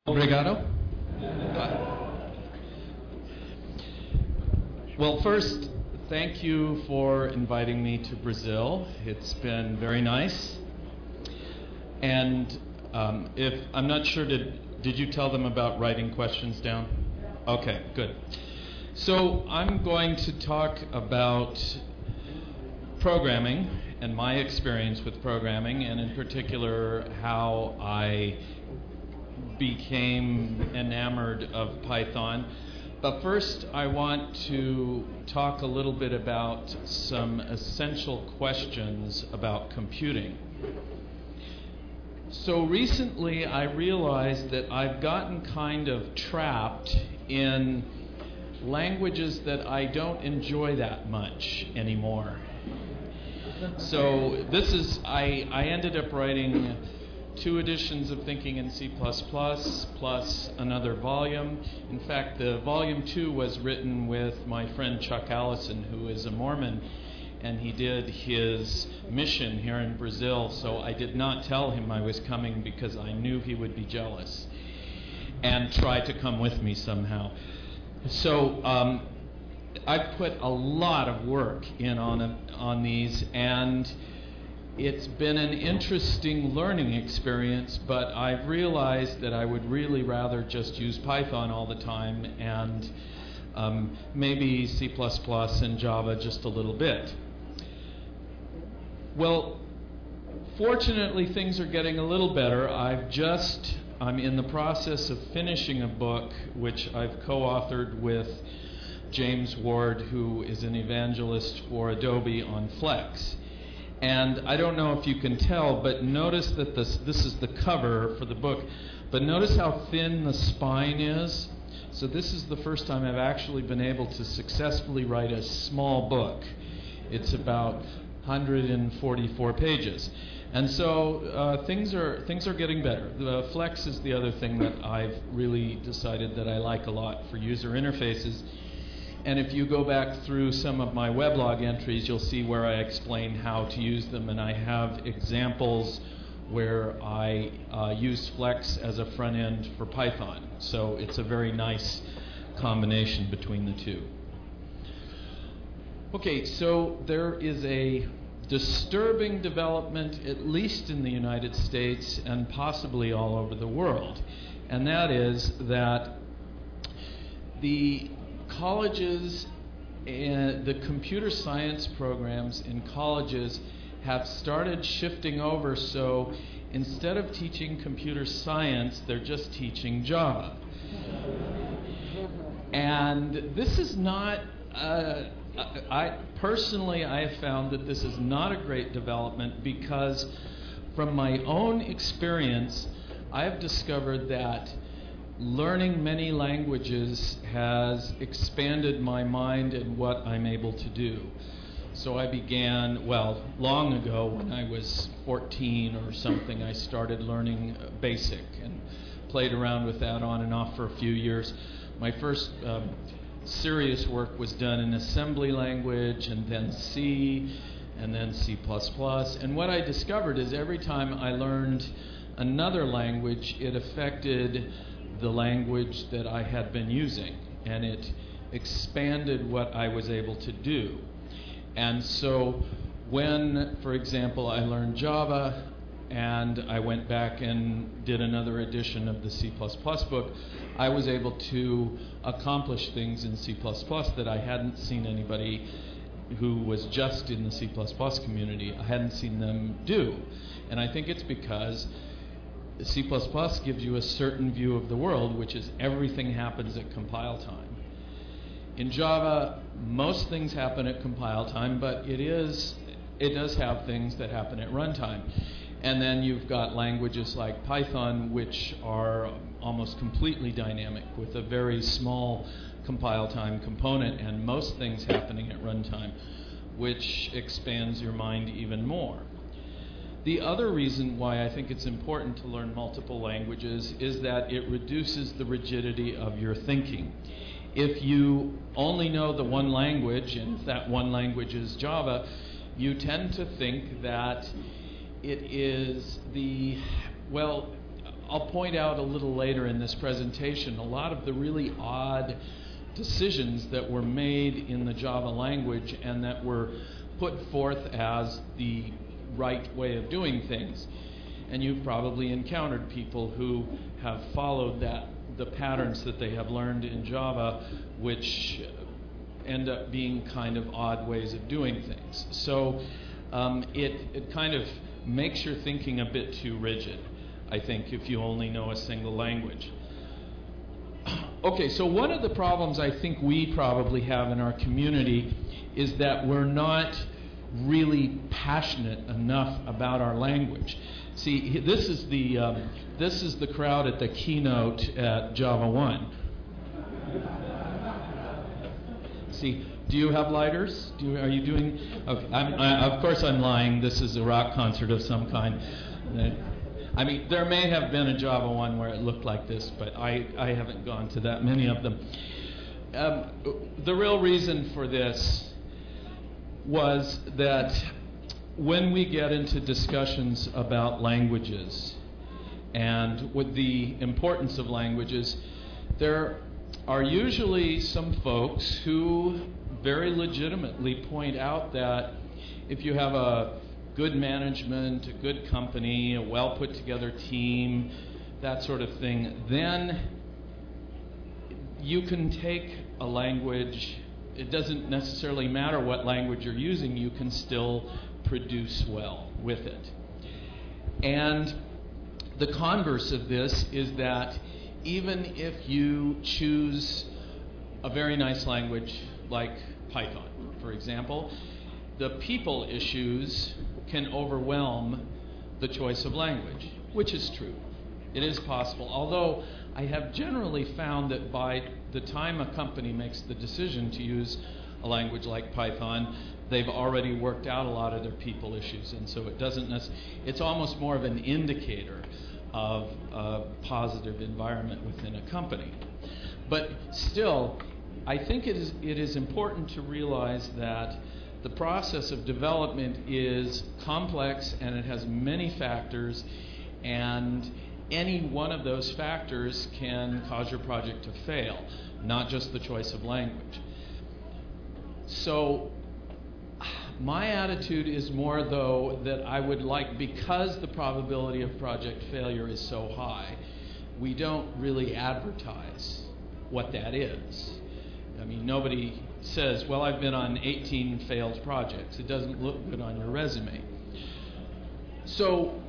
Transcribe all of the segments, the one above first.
Obrigado. Well, first, thank you for inviting me to Brazil. It's been very nice. And if I'm not sure, did you tell them about writing questions down? Okay, good. So I'm going to talk about programming and my experience with programming, and in particular how I became enamored of Python. But first, I want to talk a little bit about some essential questions about computing. So recently, I realized that I've gotten kind of trapped in languages that I don't enjoy that much anymore. So I ended up writing 2 editions of Thinking in C++ plus another volume. In fact, the volume 2 was written with my friend Chuck Allison, who is a Mormon, and he did his mission here in Brazil, so I did not tell him I was coming because I knew he would be jealous and try to come with me somehow. So I've put a lot of work in on these, and it's been an interesting learning experience, but I've realized that I would really rather just use Python all the time and maybe C++ and Java just a little bit. Well, fortunately, things are getting a little better. I'm in the process of finishing a book which I've co-authored with James Ward, who is an evangelist for Adobe, on Flex. And I don't know if you can tell, but notice that this is the cover for the book, but notice how thin the spine is. So this is the first time I've actually been able to successfully write a small book. It's about 144 pages. And so things are getting better. The Flex is the other thing that I've really decided that I like a lot for user interfaces. And if you go back through some of my weblog entries, you'll see where I explain how to use them. And I have examples where I use Flex as a front end for Python. So it's a very nice combination between the two. Okay, so there is a disturbing development, at least in the United States and possibly all over the world. And that is that the colleges and the computer science programs in colleges have started shifting over, so instead of teaching computer science, they're just teaching Java. And this is not, I have found that this is not a great development, because from my own experience, I have discovered that learning many languages has expanded my mind and what I'm able to do. So I began, well, long ago, when I was 14 or something, I started learning BASIC and played around with that on and off for a few years. My first serious work was done in assembly language, and then C, and then C++. And what I discovered is every time I learned another language, it affected the language that I had been using, and it expanded what I was able to do. And so when, for example, I learned Java and I went back and did another edition of the C++ book, I was able to accomplish things in C++ that I hadn't seen anybody who was just in the C++ community, I hadn't seen them do. And I think it's because C++ gives you a certain view of the world, which is everything happens at compile time. In Java, most things happen at compile time, but it does have things that happen at runtime. And then you've got languages like Python, which are almost completely dynamic with a very small compile time component, and most things happening at runtime, which expands your mind even more. The other reason why I think it's important to learn multiple languages is that it reduces the rigidity of your thinking. If you only know the one language, and if that one language is Java, you tend to think that it is I'll point out a little later in this presentation a lot of the really odd decisions that were made in the Java language and that were put forth as the right way of doing things. And you've probably encountered people who have followed the patterns that they have learned in Java, which end up being kind of odd ways of doing things. So it kind of makes your thinking a bit too rigid, I think, if you only know a single language. Okay, so one of the problems I think we probably have in our community is that we're not really passionate enough about our language. See, this is the crowd at the keynote at Java 1. See, do you have lighters? Are you doing? Okay, of course I'm lying. This is a rock concert of some kind. I mean, there may have been a Java 1 where it looked like this, but I haven't gone to that many of them. The real reason for this was that when we get into discussions about languages and with the importance of languages, there are usually some folks who very legitimately point out that if you have a good management, a good company, a well put together team, that sort of thing, then you can take a language. It doesn't necessarily matter what language you're using, you can still produce well with it. And the converse of this is that even if you choose a very nice language like Python, for example, the people issues can overwhelm the choice of language, which is true. It is possible, although I have generally found that by the time a company makes the decision to use a language like Python, they've already worked out a lot of their people issues, and so it doesn't it's almost more of an indicator of a positive environment within a company. But still, I think it is important to realize that the process of development is complex and it has many factors, and any one of those factors can cause your project to fail, not just the choice of language. So my attitude is more, though, that I would like, because the probability of project failure is so high, we don't really advertise what that is. I mean, nobody says, well, I've been on 18 failed projects. It doesn't look good on your resume. So,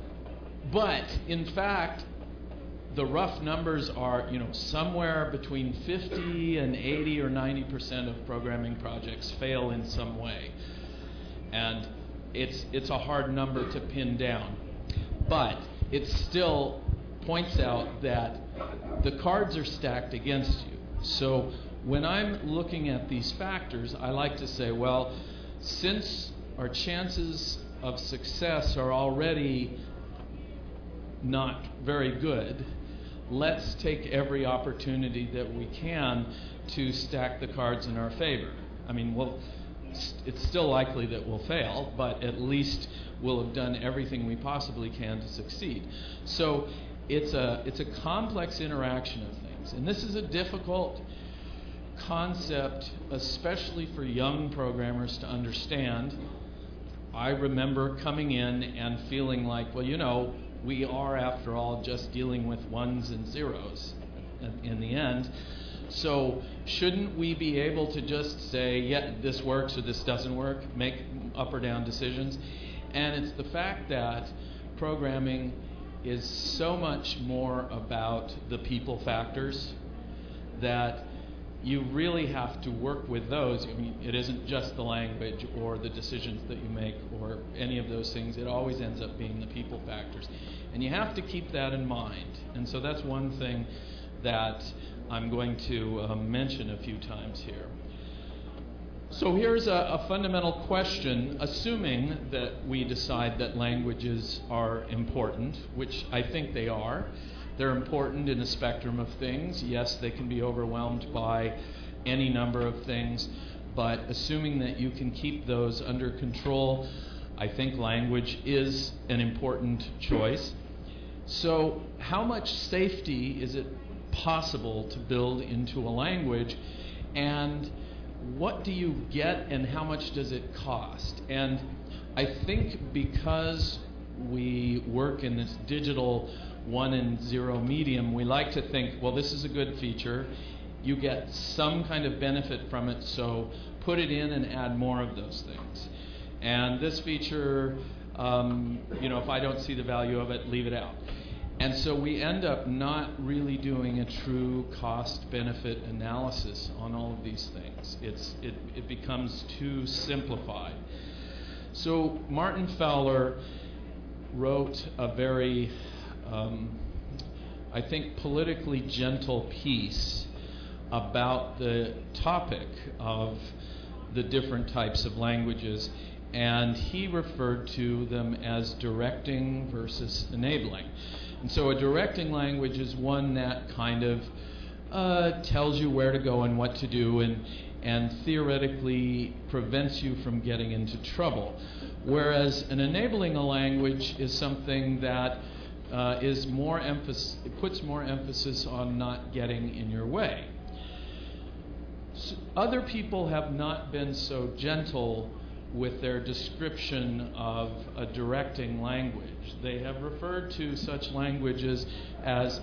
but in fact, the rough numbers are, somewhere between 50 and 80 or 90% of programming projects fail in some way. And it's a hard number to pin down. But it still points out that the cards are stacked against you. So when I'm looking at these factors, I like to say, well, since our chances of success are already not very good, let's take every opportunity that we can to stack the cards in our favor. I mean, it's still likely that we'll fail, but at least we'll have done everything we possibly can to succeed. So it's a complex interaction of things, and this is a difficult concept, especially for young programmers to understand. I remember coming in and feeling like, well, we are, after all, just dealing with ones and zeros in the end. So shouldn't we be able to just say, yeah, this works or this doesn't work, make up or down decisions? And it's the fact that programming is so much more about the people factors that you really have to work with those. I mean, it isn't just the language or the decisions that you make or any of those things. It always ends up being the people factors. And you have to keep that in mind. And so that's one thing that I'm going to mention a few times here. So here's a fundamental question, assuming that we decide that languages are important, which I think they are. They're important in a spectrum of things. Yes, they can be overwhelmed by any number of things, but assuming that you can keep those under control, I think language is an important choice. So how much safety is it possible to build into a language, and what do you get and how much does it cost? And I think because we work in this digital 1 and 0 medium, we like to think, well, this is a good feature. You get some kind of benefit from it, so put it in and add more of those things. And this feature, if I don't see the value of it, leave it out. And so we end up not really doing a true cost-benefit analysis on all of these things. It becomes too simplified. So Martin Fowler wrote a very, I think, politically gentle piece about the topic of the different types of languages, and he referred to them as directing versus enabling. And so a directing language is one that kind of tells you where to go and what to do, and theoretically prevents you from getting into trouble. Whereas an enabling a language is something that puts more emphasis on not getting in your way. So other people have not been so gentle with their description of a directing language. They have referred to such languages as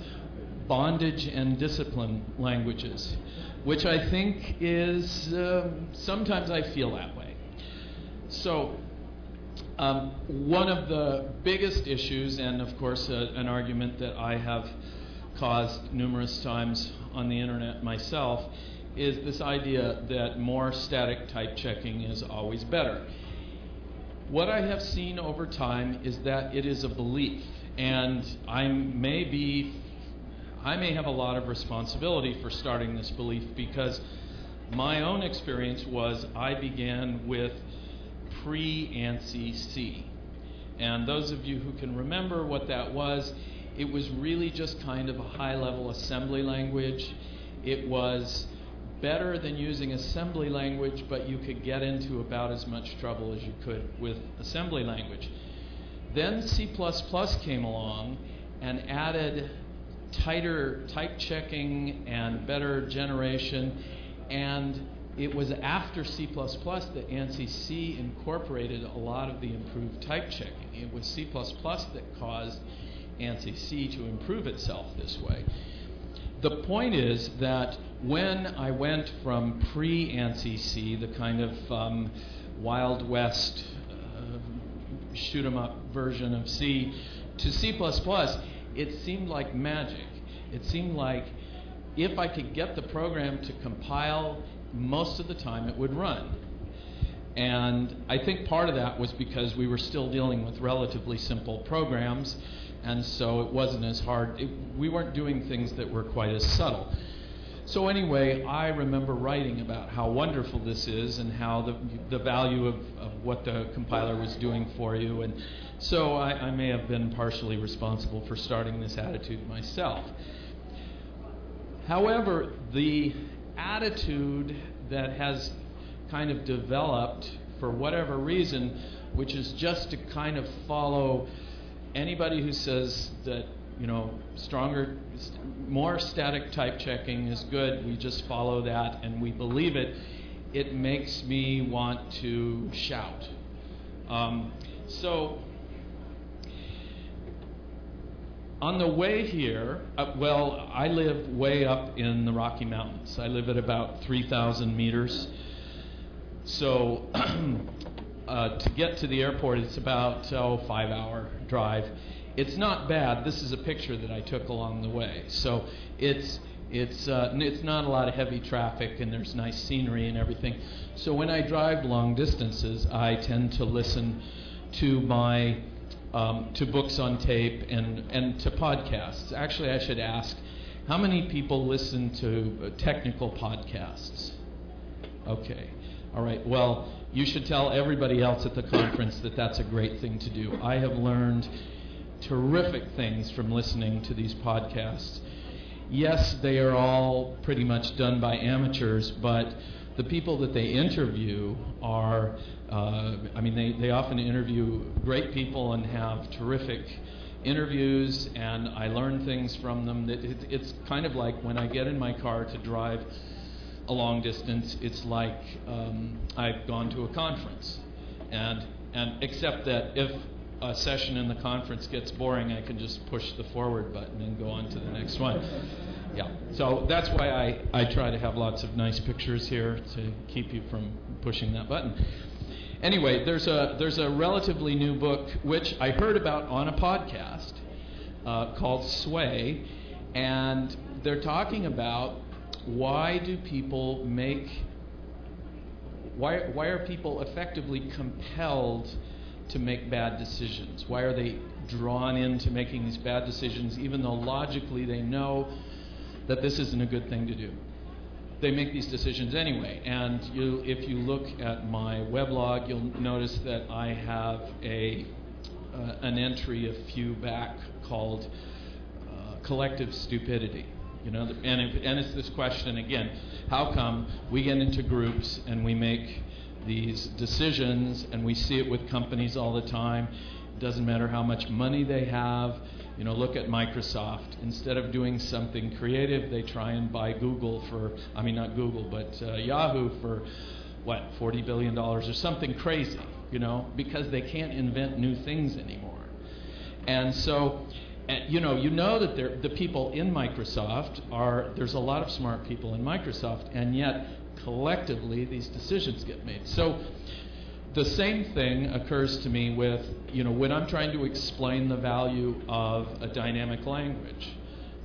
bondage and discipline languages, which I think is, sometimes I feel that way. So one of the biggest issues, and of course an argument that I have caused numerous times on the internet myself, is this idea that more static type checking is always better. What I have seen over time is that it is a belief, and I may have a lot of responsibility for starting this belief, because my own experience was I began with pre-ANSI C. And those of you who can remember what that was, it was really just kind of a high-level assembly language. It was better than using assembly language, but you could get into about as much trouble as you could with assembly language. Then C++ came along and added tighter type checking and better generation, and it was after C++ that ANSI C incorporated a lot of the improved type checking. It was C++ that caused ANSI C to improve itself this way. The point is that when I went from pre-ANSI C, the kind of Wild West shoot-'em-up version of C, to C++, it seemed like magic. It seemed like if I could get the program to compile, most of the time it would run. And I think part of that was because we were still dealing with relatively simple programs, and so it wasn't as hard. We weren't doing things that were quite as subtle. So anyway, I remember writing about how wonderful this is and how the value of what the compiler was doing for you. And so I may have been partially responsible for starting this attitude myself. However, the attitude that has kind of developed for whatever reason, which is just to kind of follow anybody who says that, more static type checking is good, we just follow that and we believe it, it makes me want to shout. So on the way here, I live way up in the Rocky Mountains. I live at about 3,000 meters. So to get to the airport, it's about 5-hour drive. It's not bad. This is a picture that I took along the way. So it's not a lot of heavy traffic, and there's nice scenery and everything. So when I drive long distances, I tend to listen to my to books on tape and to podcasts. Actually, I should ask, how many people listen to technical podcasts? Okay. All right. Well, you should tell everybody else at the conference that that's a great thing to do. I have learned terrific things from listening to these podcasts. Yes, they are all pretty much done by amateurs, but the people that they interview are, they often interview great people and have terrific interviews, and I learn things from them. It's kind of like when I get in my car to drive a long distance, it's like I've gone to a conference. And except that if a session in the conference gets boring, I can just push the forward button and go on to the next one. Yeah, so that's why I try to have lots of nice pictures here to keep you from pushing that button. Anyway, there's a relatively new book which I heard about on a podcast called Sway, and they're talking about why are people effectively compelled to make bad decisions? Why are they drawn into making these bad decisions even though logically they know that this isn't a good thing to do? They make these decisions anyway. And if you look at my weblog, you'll notice that I have an entry a few back called collective stupidity. You know, and it's this question again: how come we get into groups and we make these decisions, and we see it with companies all the time? It doesn't matter how much money they have. You know, look at Microsoft. Instead of doing something creative, they try and buy Google for, not Google, but Yahoo for, what, $40 billion or something crazy, you know, because they can't invent new things anymore. And so, you know that the people in Microsoft there's a lot of smart people in Microsoft, and yet collectively these decisions get made. So the same thing occurs to me with, when I'm trying to explain the value of a dynamic language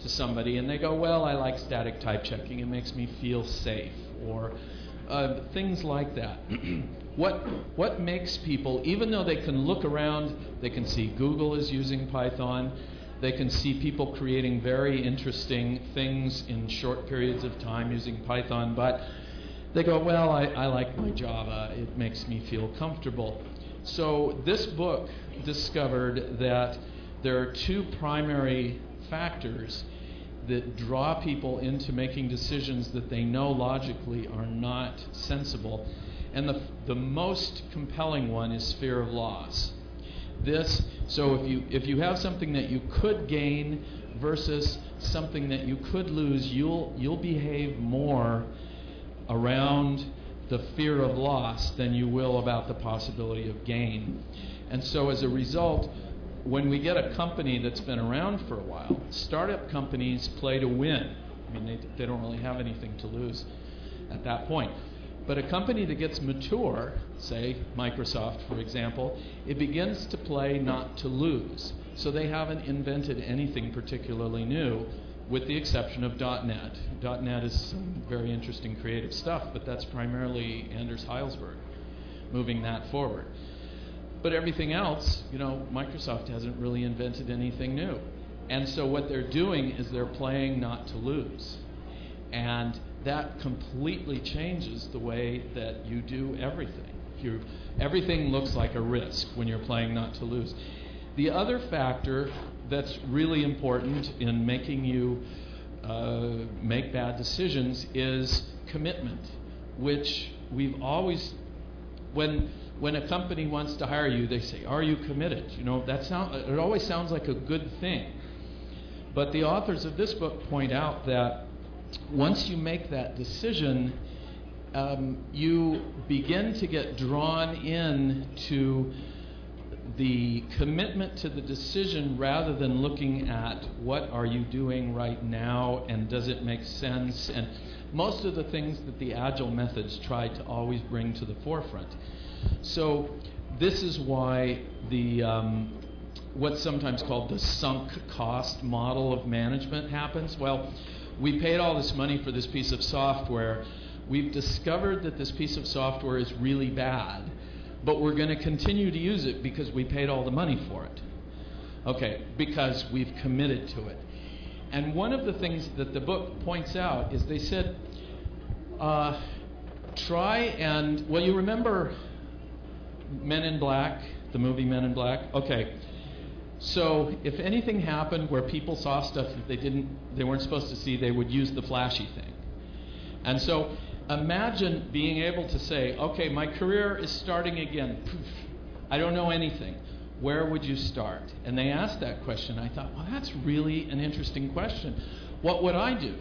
to somebody, and they go, well, I like static type checking, it makes me feel safe, or things like that. What makes people, even though they can look around, they can see Google is using Python, they can see people creating very interesting things in short periods of time using Python, but they go, well, I like my Java, it makes me feel comfortable. So this book discovered that there are two primary factors that draw people into making decisions that they know logically are not sensible. And the most compelling one is fear of loss. So if you have something that you could gain versus something that you could lose, you'll behave more around the fear of loss than you will about the possibility of gain. And so as a result, when we get a company that's been around for a while, startup companies play to win. They don't really have anything to lose at that point. But a company that gets mature, say Microsoft for example, it begins to play not to lose. So they haven't invented anything particularly new, with the exception of .NET. .NET is some very interesting creative stuff, but that's primarily Anders Heilsberg moving that forward. But everything else, Microsoft hasn't really invented anything new. And so what they're doing is they're playing not to lose. And that completely changes the way that you do everything. Everything looks like a risk when you're playing not to lose. The other factor that's really important in making you make bad decisions is commitment, which we've always, when a company wants to hire you, they say, "Are you committed?" It always sounds like a good thing. But the authors of this book point out that once you make that decision, you begin to get drawn in to the commitment to the decision rather than looking at what are you doing right now and does it make sense, and most of the things that the agile methods try to always bring to the forefront. So this is why what's sometimes called the sunk cost model of management happens. Well, we paid all this money for this piece of software. We've discovered that this piece of software is really bad, but we're going to continue to use it because we paid all the money for it. Okay, because we've committed to it. And one of the things that the book points out is they said, you remember Men in Black, the movie Men in Black? Okay. So if anything happened where people saw stuff that they weren't supposed to see, they would use the flashy thing. And so imagine being able to say, okay, my career is starting again. Poof, I don't know anything. where would you start? And they asked that question. I thought, well, that's really an interesting question. What would I do?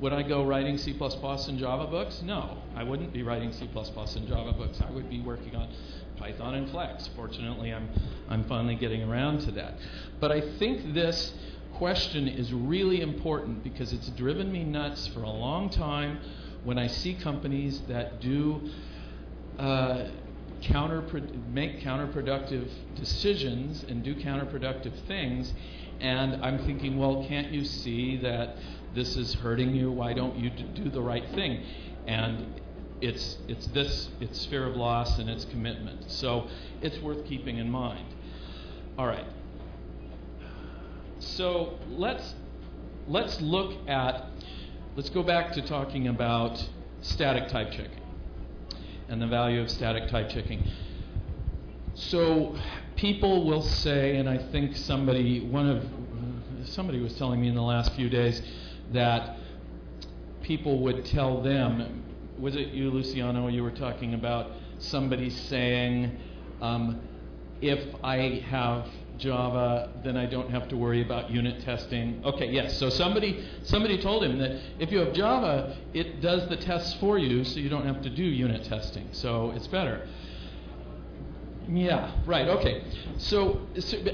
Would I go writing C++ and Java books? No, I wouldn't be writing C++ and Java books. I would be working on Python and Flex. Fortunately, I'm finally getting around to that. But I think this question is really important because it's driven me nuts for a long time when I see companies that do make counterproductive decisions and do counterproductive things, and I'm thinking, well, can't you see that this is hurting you? Why don't you do the right thing? And it's fear of loss and it's commitment. So it's worth keeping in mind. All right. So let's go back to talking about static type checking and the value of static type checking. So people will say, and I think somebody was telling me in the last few days that people would tell them, was it you, Luciano, you were talking about somebody saying, if I have Java, then I don't have to worry about unit testing. Okay, yes, so somebody told him that if you have Java, it does the tests for you, so you don't have to do unit testing, so it's better. Yeah, right, okay. So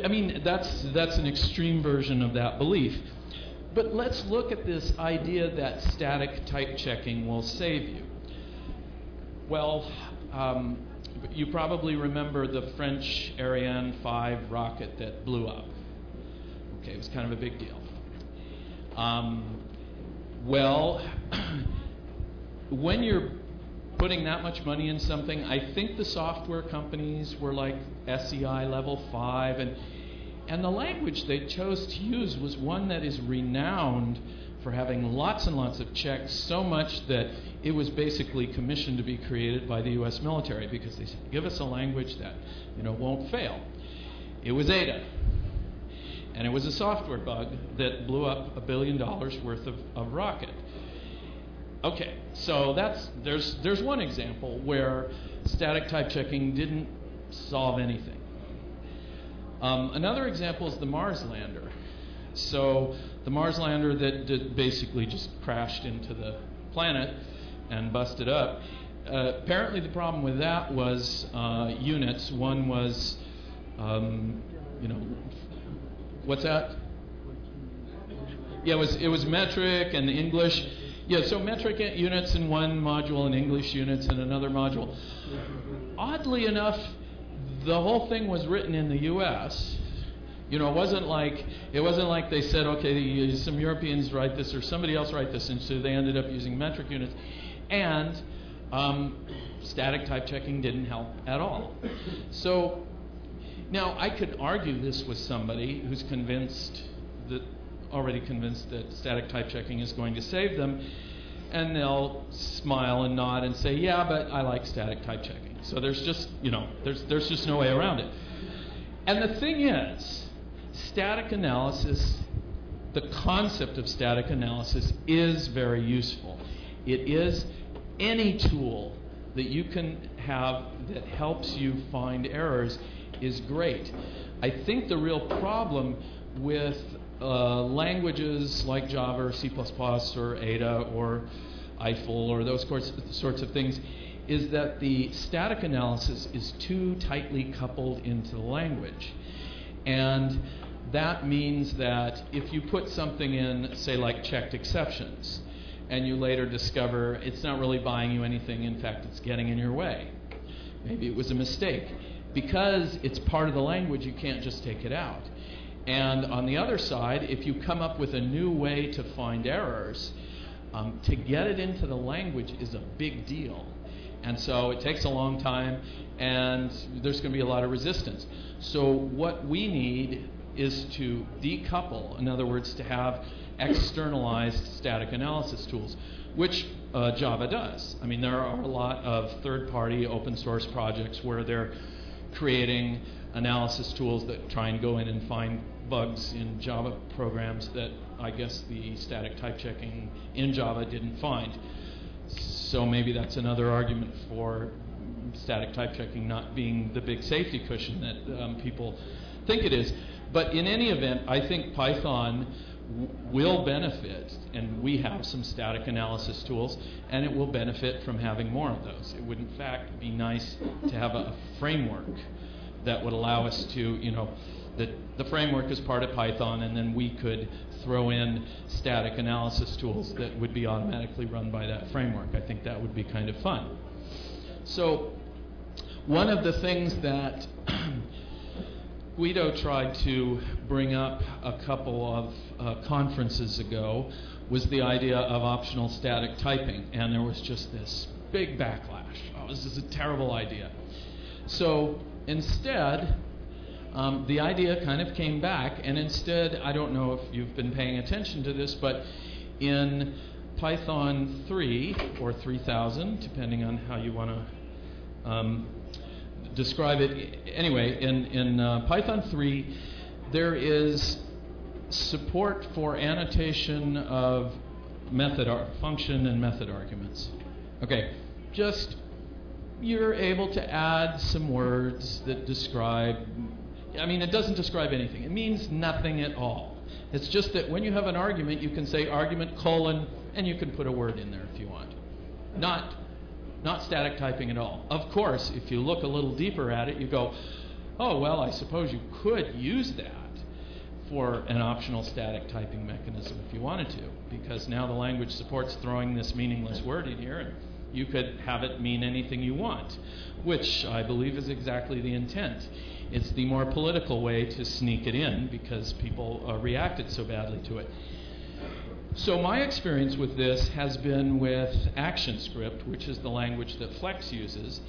I mean, that's an extreme version of that belief. But let's look at this idea that static type checking will save you. Well, you probably remember the French Ariane 5 rocket that blew up. Okay, it was kind of a big deal. Well, when you're putting that much money in something, I think the software companies were like SEI level 5, and the language they chose to use was one that is renowned for having lots and lots of checks, so much that it was basically commissioned to be created by the U.S. military because they said, give us a language that won't fail. It was Ada, and it was a software bug that blew up $1 billion worth of rocket. Okay, so there's one example where static type checking didn't solve anything. Another example is the Mars lander. So the Mars lander that basically just crashed into the planet and busted up. Apparently the problem with that was units. One was, what's that? Yeah, it was metric and English. Yeah, so metric units in one module and English units in another module. Oddly enough, the whole thing was written in the U.S. It wasn't like they said, okay, some Europeans write this or somebody else write this, and so they ended up using metric units. And static type checking didn't help at all. So now I could argue this with somebody who's already convinced that static type checking is going to save them, and they'll smile and nod and say, yeah, but I like static type checking. So there's just no way around it. And the thing is, static analysis, the concept of static analysis is very useful. It is any tool that you can have that helps you find errors is great. I think the real problem with languages like Java or C++ or Ada or Eiffel or those sorts of things is that the static analysis is too tightly coupled into the language. And that means that if you put something in, say like checked exceptions, and you later discover it's not really buying you anything, in fact it's getting in your way. Maybe it was a mistake. Because it's part of the language, you can't just take it out. And on the other side, if you come up with a new way to find errors, to get it into the language is a big deal. And so it takes a long time, and there's going to be a lot of resistance. So what we need is to decouple, in other words, to have externalized static analysis tools, which Java does. I mean, there are a lot of third-party open source projects where they're creating analysis tools that try and go in and find bugs in Java programs that I guess the static type checking in Java didn't find. So maybe that's another argument for static type checking not being the big safety cushion that people think it is. But in any event, I think Python will benefit, and we have some static analysis tools, and it will benefit from having more of those. It would, in fact, be nice to have a framework that would allow us to, the framework is part of Python, and then we could throw in static analysis tools that would be automatically run by that framework. I think that would be kind of fun. So one of the things that Guido tried to bring up a couple of conferences ago was the idea of optional static typing, and there was just this big backlash. Oh, this is a terrible idea. So instead, the idea kind of came back, and instead, I don't know if you've been paying attention to this, but in Python 3 or 3000, depending on how you want to describe it. Anyway, in Python 3, there is support for annotation of function and method arguments. Okay, just you're able to add some words that describe, it doesn't describe anything. It means nothing at all. It's just that when you have an argument, you can say argument : and you can put a word in there if you want. Not static typing at all. Of course, if you look a little deeper at it, you go, oh, well, I suppose you could use that for an optional static typing mechanism if you wanted to, because now the language supports throwing this meaningless word in here, and you could have it mean anything you want, which I believe is exactly the intent. It's the more political way to sneak it in because people reacted so badly to it. So my experience with this has been with ActionScript, which is the language that Flex uses.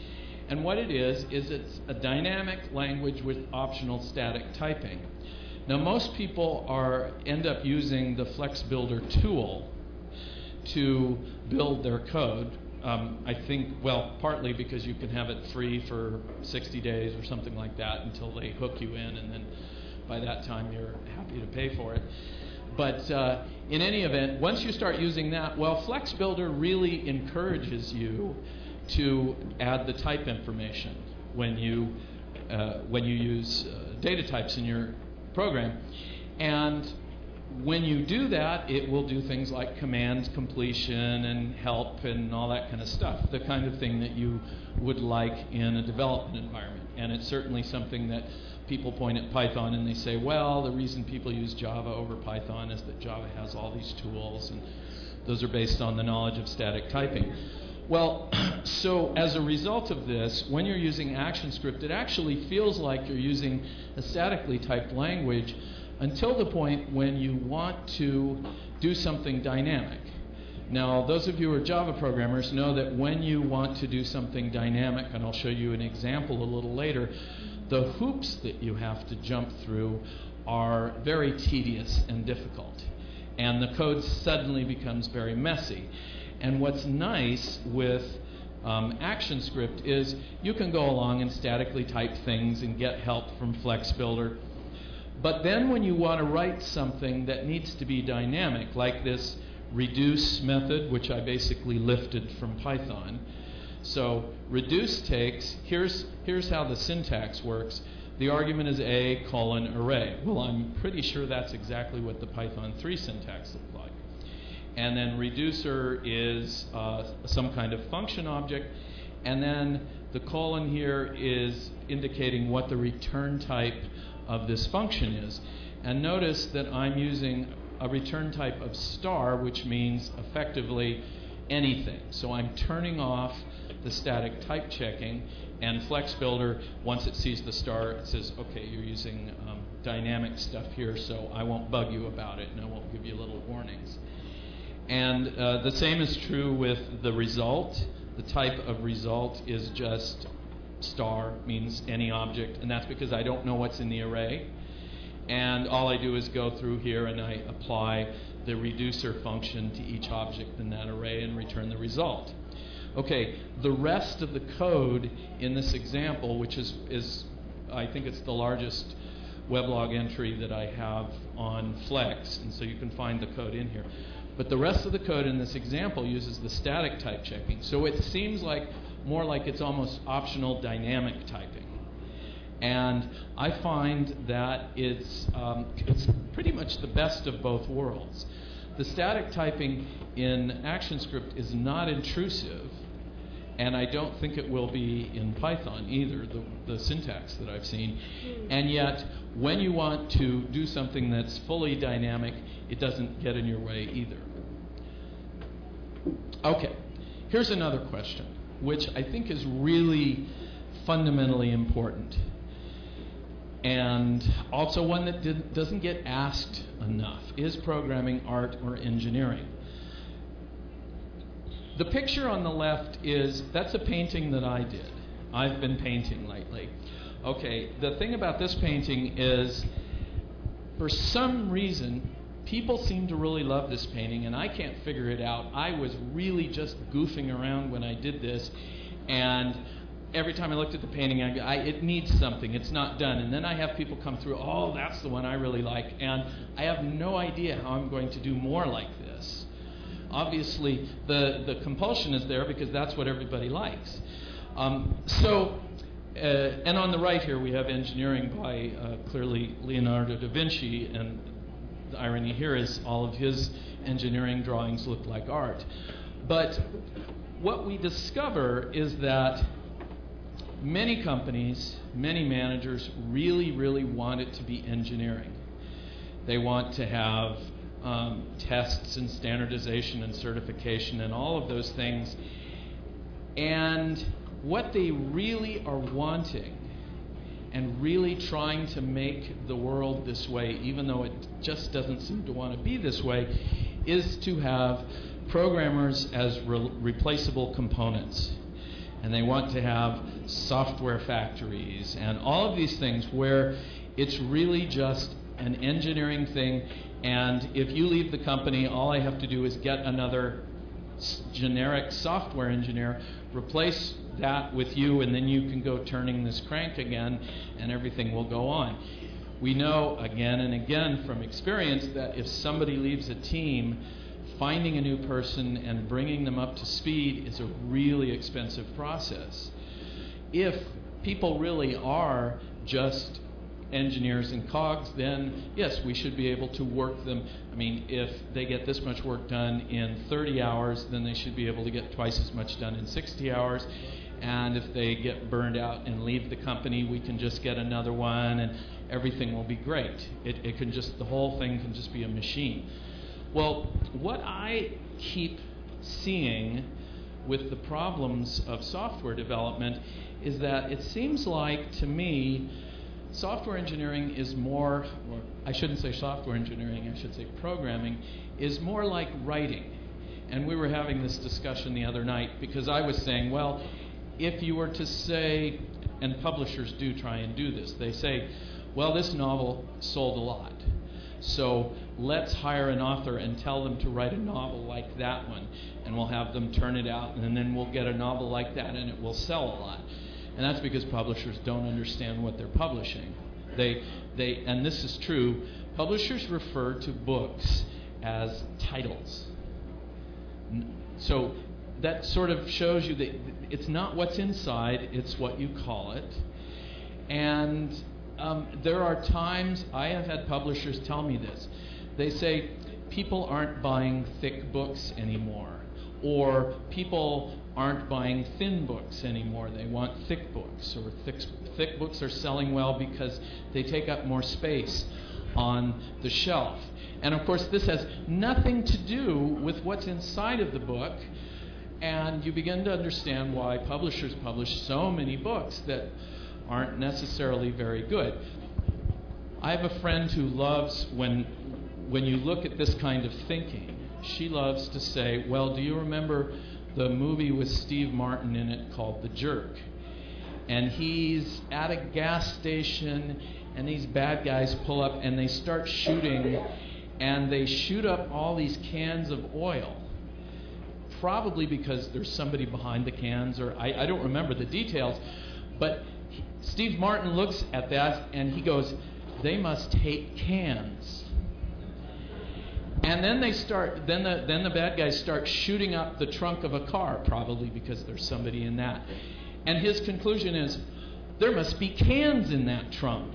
And what it is it's a dynamic language with optional static typing. Now most people end up using the Flex Builder tool to build their code. I think, well, partly because you can have it free for 60 days or something like that until they hook you in, and then by that time you're happy to pay for it. But in any event, once you start using that, well, Flex Builder really encourages you to add the type information when you use data types in your program. And when you do that, it will do things like command completion and help and all that kind of stuff, the kind of thing that you would like in a development environment. And it's certainly something that people point at Python and they say, well, the reason people use Java over Python is that Java has all these tools, and those are based on the knowledge of static typing. Well, so as a result of this, when you're using ActionScript, it actually feels like you're using a statically typed language until the point when you want to do something dynamic. Now, those of you who are Java programmers know that when you want to do something dynamic, and I'll show you an example a little later, the hoops that you have to jump through are very tedious and difficult. And the code suddenly becomes very messy. And what's nice with ActionScript is you can go along and statically type things and get help from Flex Builder. But then when you want to write something that needs to be dynamic, like this reduce method, which I basically lifted from Python. So reduce takes, here's how the syntax works. The argument is a : array. Well, I'm pretty sure that's exactly what the Python 3 syntax looked like. And then reducer is some kind of function object. And then the colon here is indicating what the return type of this function is. And notice that I'm using a return type of star, which means effectively anything. So I'm turning off the static type checking, and Flex Builder, once it sees the star, it says, okay, you're using dynamic stuff here, so I won't bug you about it, and I won't give you little warnings. And the same is true with the result. The type of result is just star, means any object, and that's because I don't know what's in the array. And all I do is go through here and I apply the reducer function to each object in that array and return the result. Okay, the rest of the code in this example, which is I think it's the largest weblog entry that I have on Flex, and so you can find the code in here. But the rest of the code in this example uses the static type checking. So it seems like more like it's almost optional dynamic typing. And I find that it's pretty much the best of both worlds. The static typing in ActionScript is not intrusive, and I don't think it will be in Python either, the syntax that I've seen. And yet, when you want to do something that's fully dynamic, it doesn't get in your way either. Okay, here's another question, which I think is really fundamentally important, and also one that doesn't get asked enough. Is programming art or engineering? The picture on the left that's a painting that I did. I've been painting lately. Okay, the thing about this painting is, for some reason, people seem to really love this painting, and I can't figure it out. I was really just goofing around when I did this, and every time I looked at the painting, it needs something. It's not done. And then I have people come through, oh, that's the one I really like, and I have no idea how I'm going to do more like this. Obviously, the compulsion is there because that's what everybody likes. And on the right here, we have engineering by clearly Leonardo da Vinci, and the irony here is all of his engineering drawings look like art. But what we discover is that many companies, many managers really, really want it to be engineering. They want to have tests and standardization and certification and all of those things. And what they really are wanting and really trying to make the world this way, even though it just doesn't seem to want to be this way, is to have programmers as replaceable components. And they want to have software factories and all of these things where it's really just an engineering thing, and if you leave the company, all I have to do is get another generic software engineer, replace that with you, and then you can go turning this crank again, and everything will go on. We know again and again from experience that if somebody leaves a team, finding a new person and bringing them up to speed is a really expensive process. If people really are just engineers and cogs, then yes, we should be able to work them. I mean, if they get this much work done in 30 hours, then they should be able to get twice as much done in 60 hours. And if they get burned out and leave the company, we can just get another one and everything will be great. It can just, the whole thing can just be a machine. Well, what I keep seeing with the problems of software development is that it seems like, to me, software engineering is more, or I shouldn't say software engineering, I should say programming, is more like writing. And we were having this discussion the other night because I was saying, well, if you were to say, and publishers do try and do this, they say, well, this novel sold a lot, so let's hire an author and tell them to write a novel like that one, and we'll have them turn it out, and then we'll get a novel like that, and it will sell a lot. And that's because publishers don't understand what they're publishing. And this is true, publishers refer to books as titles. So that sort of shows you that it's not what's inside, it's what you call it. And there are times, I have had publishers tell me this. They say, people aren't buying thick books anymore, or people aren't buying thin books anymore. They want thick books, or thick books are selling well because they take up more space on the shelf. And of course, this has nothing to do with what's inside of the book, and you begin to understand why publishers publish so many books that aren't necessarily very good. I have a friend who loves, when you look at this kind of thinking, she loves to say, well, do you remember the movie with Steve Martin in it called The Jerk? And he's at a gas station, and these bad guys pull up, and they start shooting, and they shoot up all these cans of oil, probably because there's somebody behind the cans, or I don't remember the details, but Steve Martin looks at that, and he goes, they must hate cans. And then then the bad guys start shooting up the trunk of a car, probably because there's somebody in that. And his conclusion is, there must be cans in that trunk.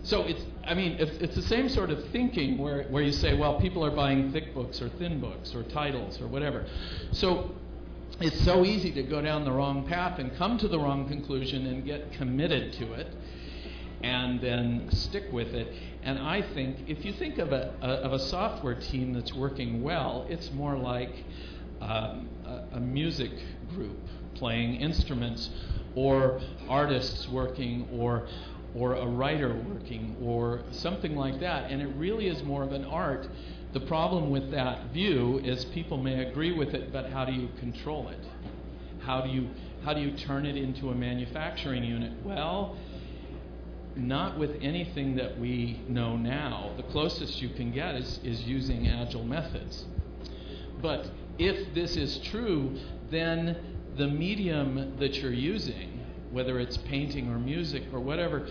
So it's the same sort of thinking where you say, well, people are buying thick books or thin books or titles or whatever. So it's so easy to go down the wrong path and come to the wrong conclusion and get committed to it and then stick with it. And I think if you think of a software team that's working well, it's more like a music group playing instruments, or artists working, or a writer working, or something like that. And it really is more of an art. The problem with that view is people may agree with it, but how do you control it? How do you turn it into a manufacturing unit? Well, not with anything that we know now. The closest you can get is using agile methods. But if this is true, then the medium that you're using, whether it's painting or music or whatever,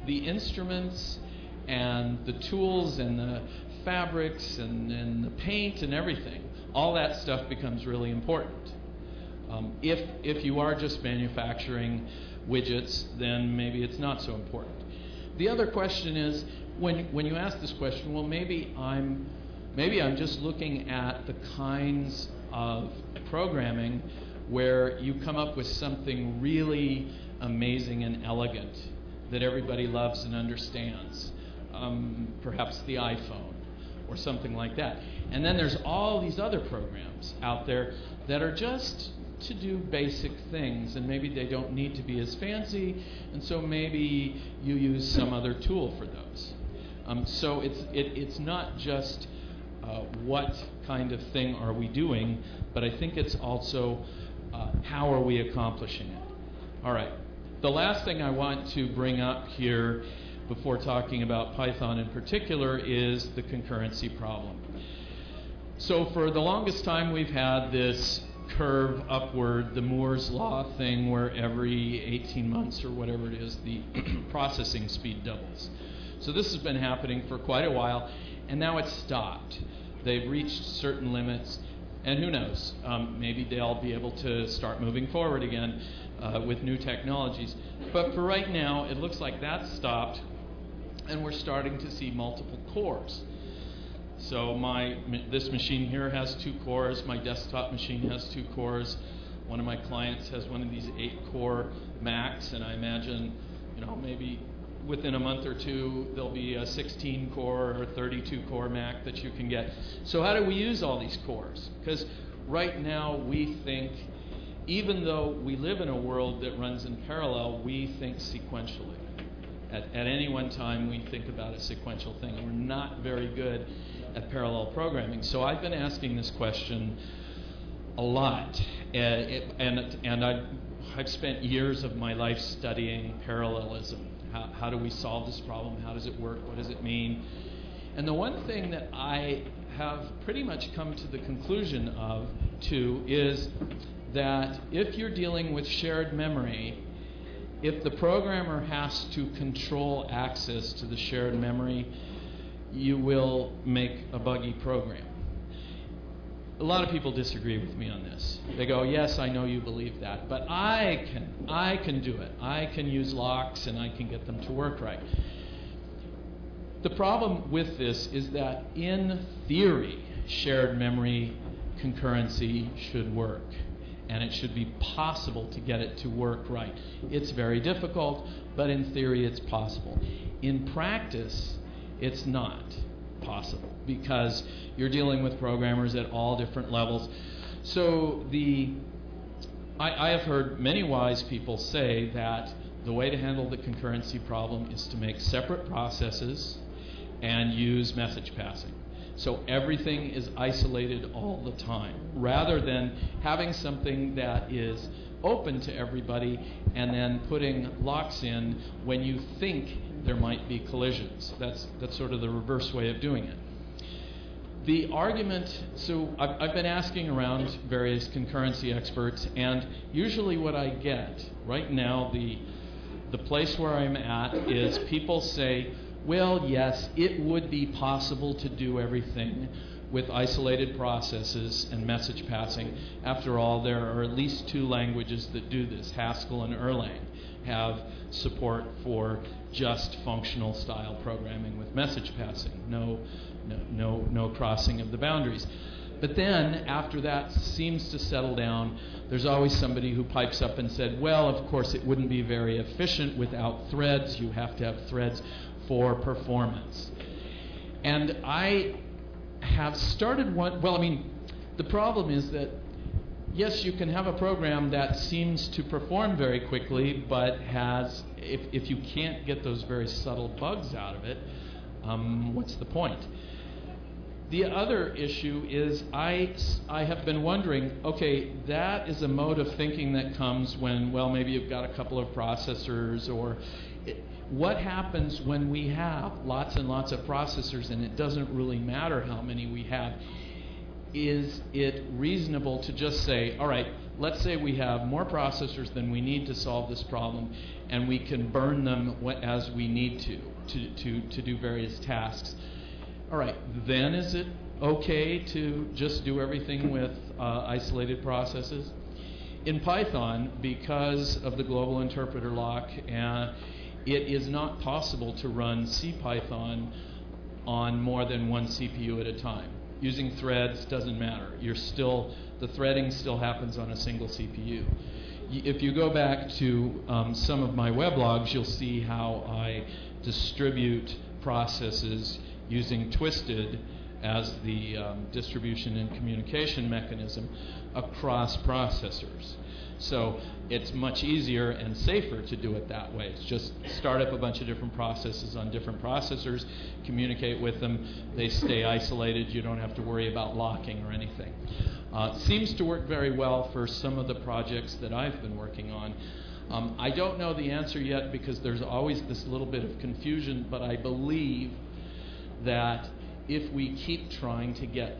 the instruments and the tools and the fabrics and the paint and everything, all that stuff becomes really important. If you are just manufacturing widgets, then maybe it's not so important. The other question is, when you ask this question, well, maybe I'm just looking at the kinds of programming where you come up with something really amazing and elegant that everybody loves and understands, perhaps the iPhone or something like that. And then there's all these other programs out there that are just to do basic things, and maybe they don't need to be as fancy, and so maybe you use some other tool for those. So it's not just what kind of thing are we doing, but I think it's also how are we accomplishing it. All right. The last thing I want to bring up here before talking about Python in particular is the concurrency problem. So for the longest time we've had this curve upward, the Moore's law thing, where every 18 months or whatever it is, the processing speed doubles. So this has been happening for quite a while, and now it's stopped. They've reached certain limits, and who knows, maybe they'll be able to start moving forward again with new technologies. But for right now, it looks like that's stopped, and we're starting to see multiple cores. So this machine here has 2 cores. My desktop machine has 2 cores. One of my clients has one of these 8-core Macs, and I imagine, maybe within a month or two there'll be a 16-core or 32-core Mac that you can get. So how do we use all these cores? Because right now we think, even though we live in a world that runs in parallel, we think sequentially. At any one time, we think about a sequential thing. We're not very good at parallel programming. So I've been asking this question a lot, and I've spent years of my life studying parallelism. How do we solve this problem? How does it work? What does it mean? And the one thing that I have pretty much come to the conclusion to is that if you're dealing with shared memory, if the programmer has to control access to the shared memory, you will make a buggy program. A lot of people disagree with me on this. They go, yes, I know you believe that, but I can do it. I can use locks and I can get them to work right. The problem with this is that in theory, shared memory concurrency should work, and it should be possible to get it to work right. It's very difficult, but in theory it's possible. In practice, it's not possible because you're dealing with programmers at all different levels. So I have heard many wise people say that the way to handle the concurrency problem is to make separate processes and use message passing. So everything is isolated all the time, rather than having something that is open to everybody and then putting locks in when you think there might be collisions. That's sort of the reverse way of doing it. The argument, so I've been asking around various concurrency experts, and usually what I get right now, the place where I'm at is people say, well, yes, it would be possible to do everything with isolated processes and message passing. After all, there are at least 2 languages that do this. Haskell and Erlang have support for just functional style programming with message passing. No crossing of the boundaries. But then, after that seems to settle down, there's always somebody who pipes up and said, well, of course, it wouldn't be very efficient without threads. You have to have threads for performance. And I have started the problem is that, yes, you can have a program that seems to perform very quickly, but if you can't get those very subtle bugs out of it, what's the point? The other issue is I have been wondering, okay, that is a mode of thinking that comes when, well, maybe you've got a couple of processors, or what happens when we have lots and lots of processors and it doesn't really matter how many we have? Is it reasonable to just say, all right, let's say we have more processors than we need to solve this problem, and we can burn them as we need to do various tasks. All right, then is it okay to just do everything with isolated processes? In Python, because of the global interpreter lock, it is not possible to run CPython on more than one CPU at a time. Using threads doesn't matter. The threading still happens on a single CPU. If you go back to some of my weblogs, you'll see how I distribute processes using Twisted as the distribution and communication mechanism across processors. So it's much easier and safer to do it that way. It's just start up a bunch of different processes on different processors, communicate with them, they stay isolated, you don't have to worry about locking or anything. It seems to work very well for some of the projects that I've been working on. I don't know the answer yet because there's always this little bit of confusion, but I believe that if we keep trying to get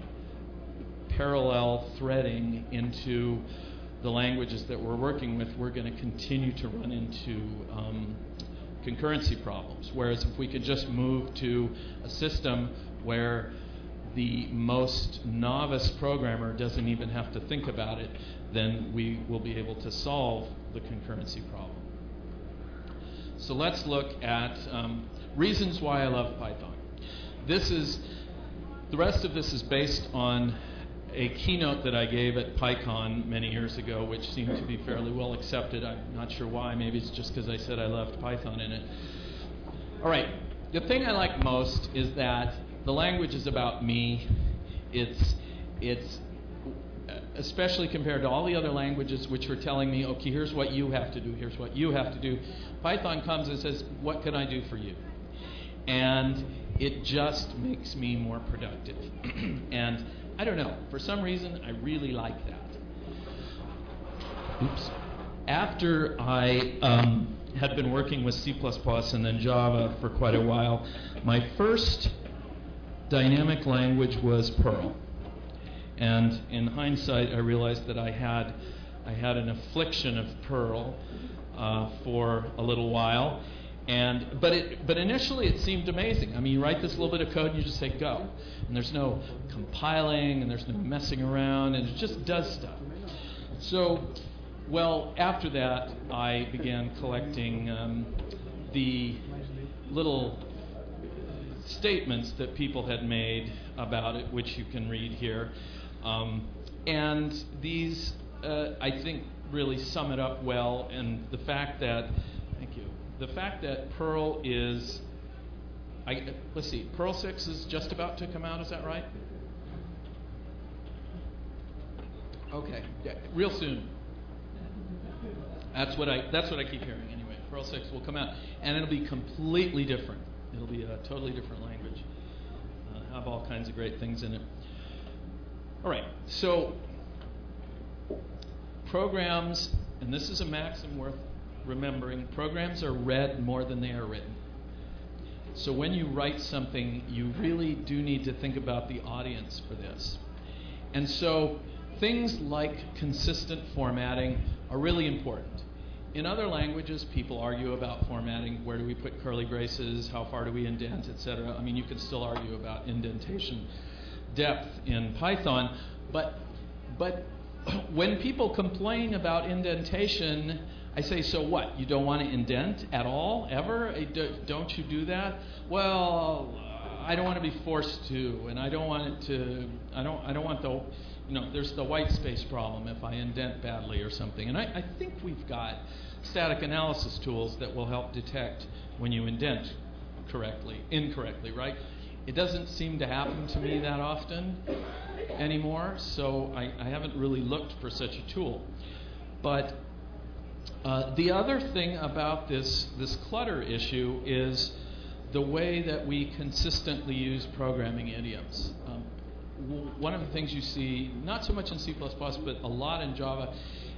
parallel threading into the languages that we're working with, we're going to continue to run into concurrency problems. Whereas if we could just move to a system where the most novice programmer doesn't even have to think about it, then we will be able to solve the concurrency problem. So let's look at reasons why I love Python. The rest of this is based on a keynote that I gave at PyCon many years ago, which seemed to be fairly well accepted. I'm not sure why. Maybe it's just because I said I loved Python in it. All right. The thing I like most is that the language is about me. It's especially compared to all the other languages which are telling me, okay, here's what you have to do, here's what you have to do. Python comes and says, what can I do for you? And it just makes me more productive. And I don't know, for some reason, I really like that. Oops. After I had been working with C++ and then Java for quite a while, my first dynamic language was Perl. And in hindsight, I realized that I had an affliction of Perl for a little while. But initially it seemed amazing. I mean, you write this little bit of code and you just say go. And there's no compiling and there's no messing around and it just does stuff. So, well, after that I began collecting the little statements that people had made about it, which you can read here. And these, I think, really sum it up well. And the fact that, thank you. The fact that Perl is, let's see, Perl 6 is just about to come out, is that right? Okay, yeah, real soon. That's what I keep hearing anyway. Perl 6 will come out, and it'll be completely different. It'll be a totally different language. Have all kinds of great things in it. All right, so programs, and this is a maxim worth remembering, programs are read more than they are written. So when you write something, you really do need to think about the audience for this. And so things like consistent formatting are really important. In other languages, people argue about formatting. Where do we put curly braces? How far do we indent, etc.? I mean, you could still argue about indentation depth in Python, but when people complain about indentation, I say, so what? You don't want to indent at all, ever? Don't you do that? Well, I don't want to be forced to, and I don't want it to. I don't want the. There's the white space problem if I indent badly or something. And I think we've got static analysis tools that will help detect when you indent incorrectly, right? It doesn't seem to happen to me that often anymore, so I haven't really looked for such a tool. But the other thing about this clutter issue is the way that we consistently use programming idioms. One of the things you see, not so much in C++, but a lot in Java,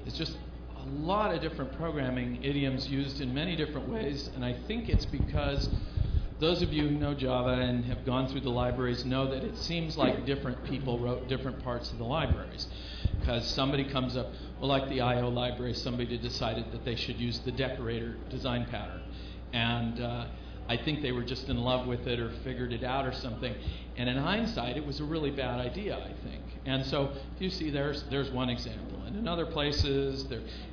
is just a lot of different programming idioms used in many different ways, and I think it's because those of you who know Java and have gone through the libraries know that it seems like different people wrote different parts of the libraries. Because somebody comes up, well, like the I/O library, somebody decided that they should use the decorator design pattern. And I think they were just in love with it or figured it out or something. And in hindsight, it was a really bad idea, I think. And so you see there's one example. And in other places,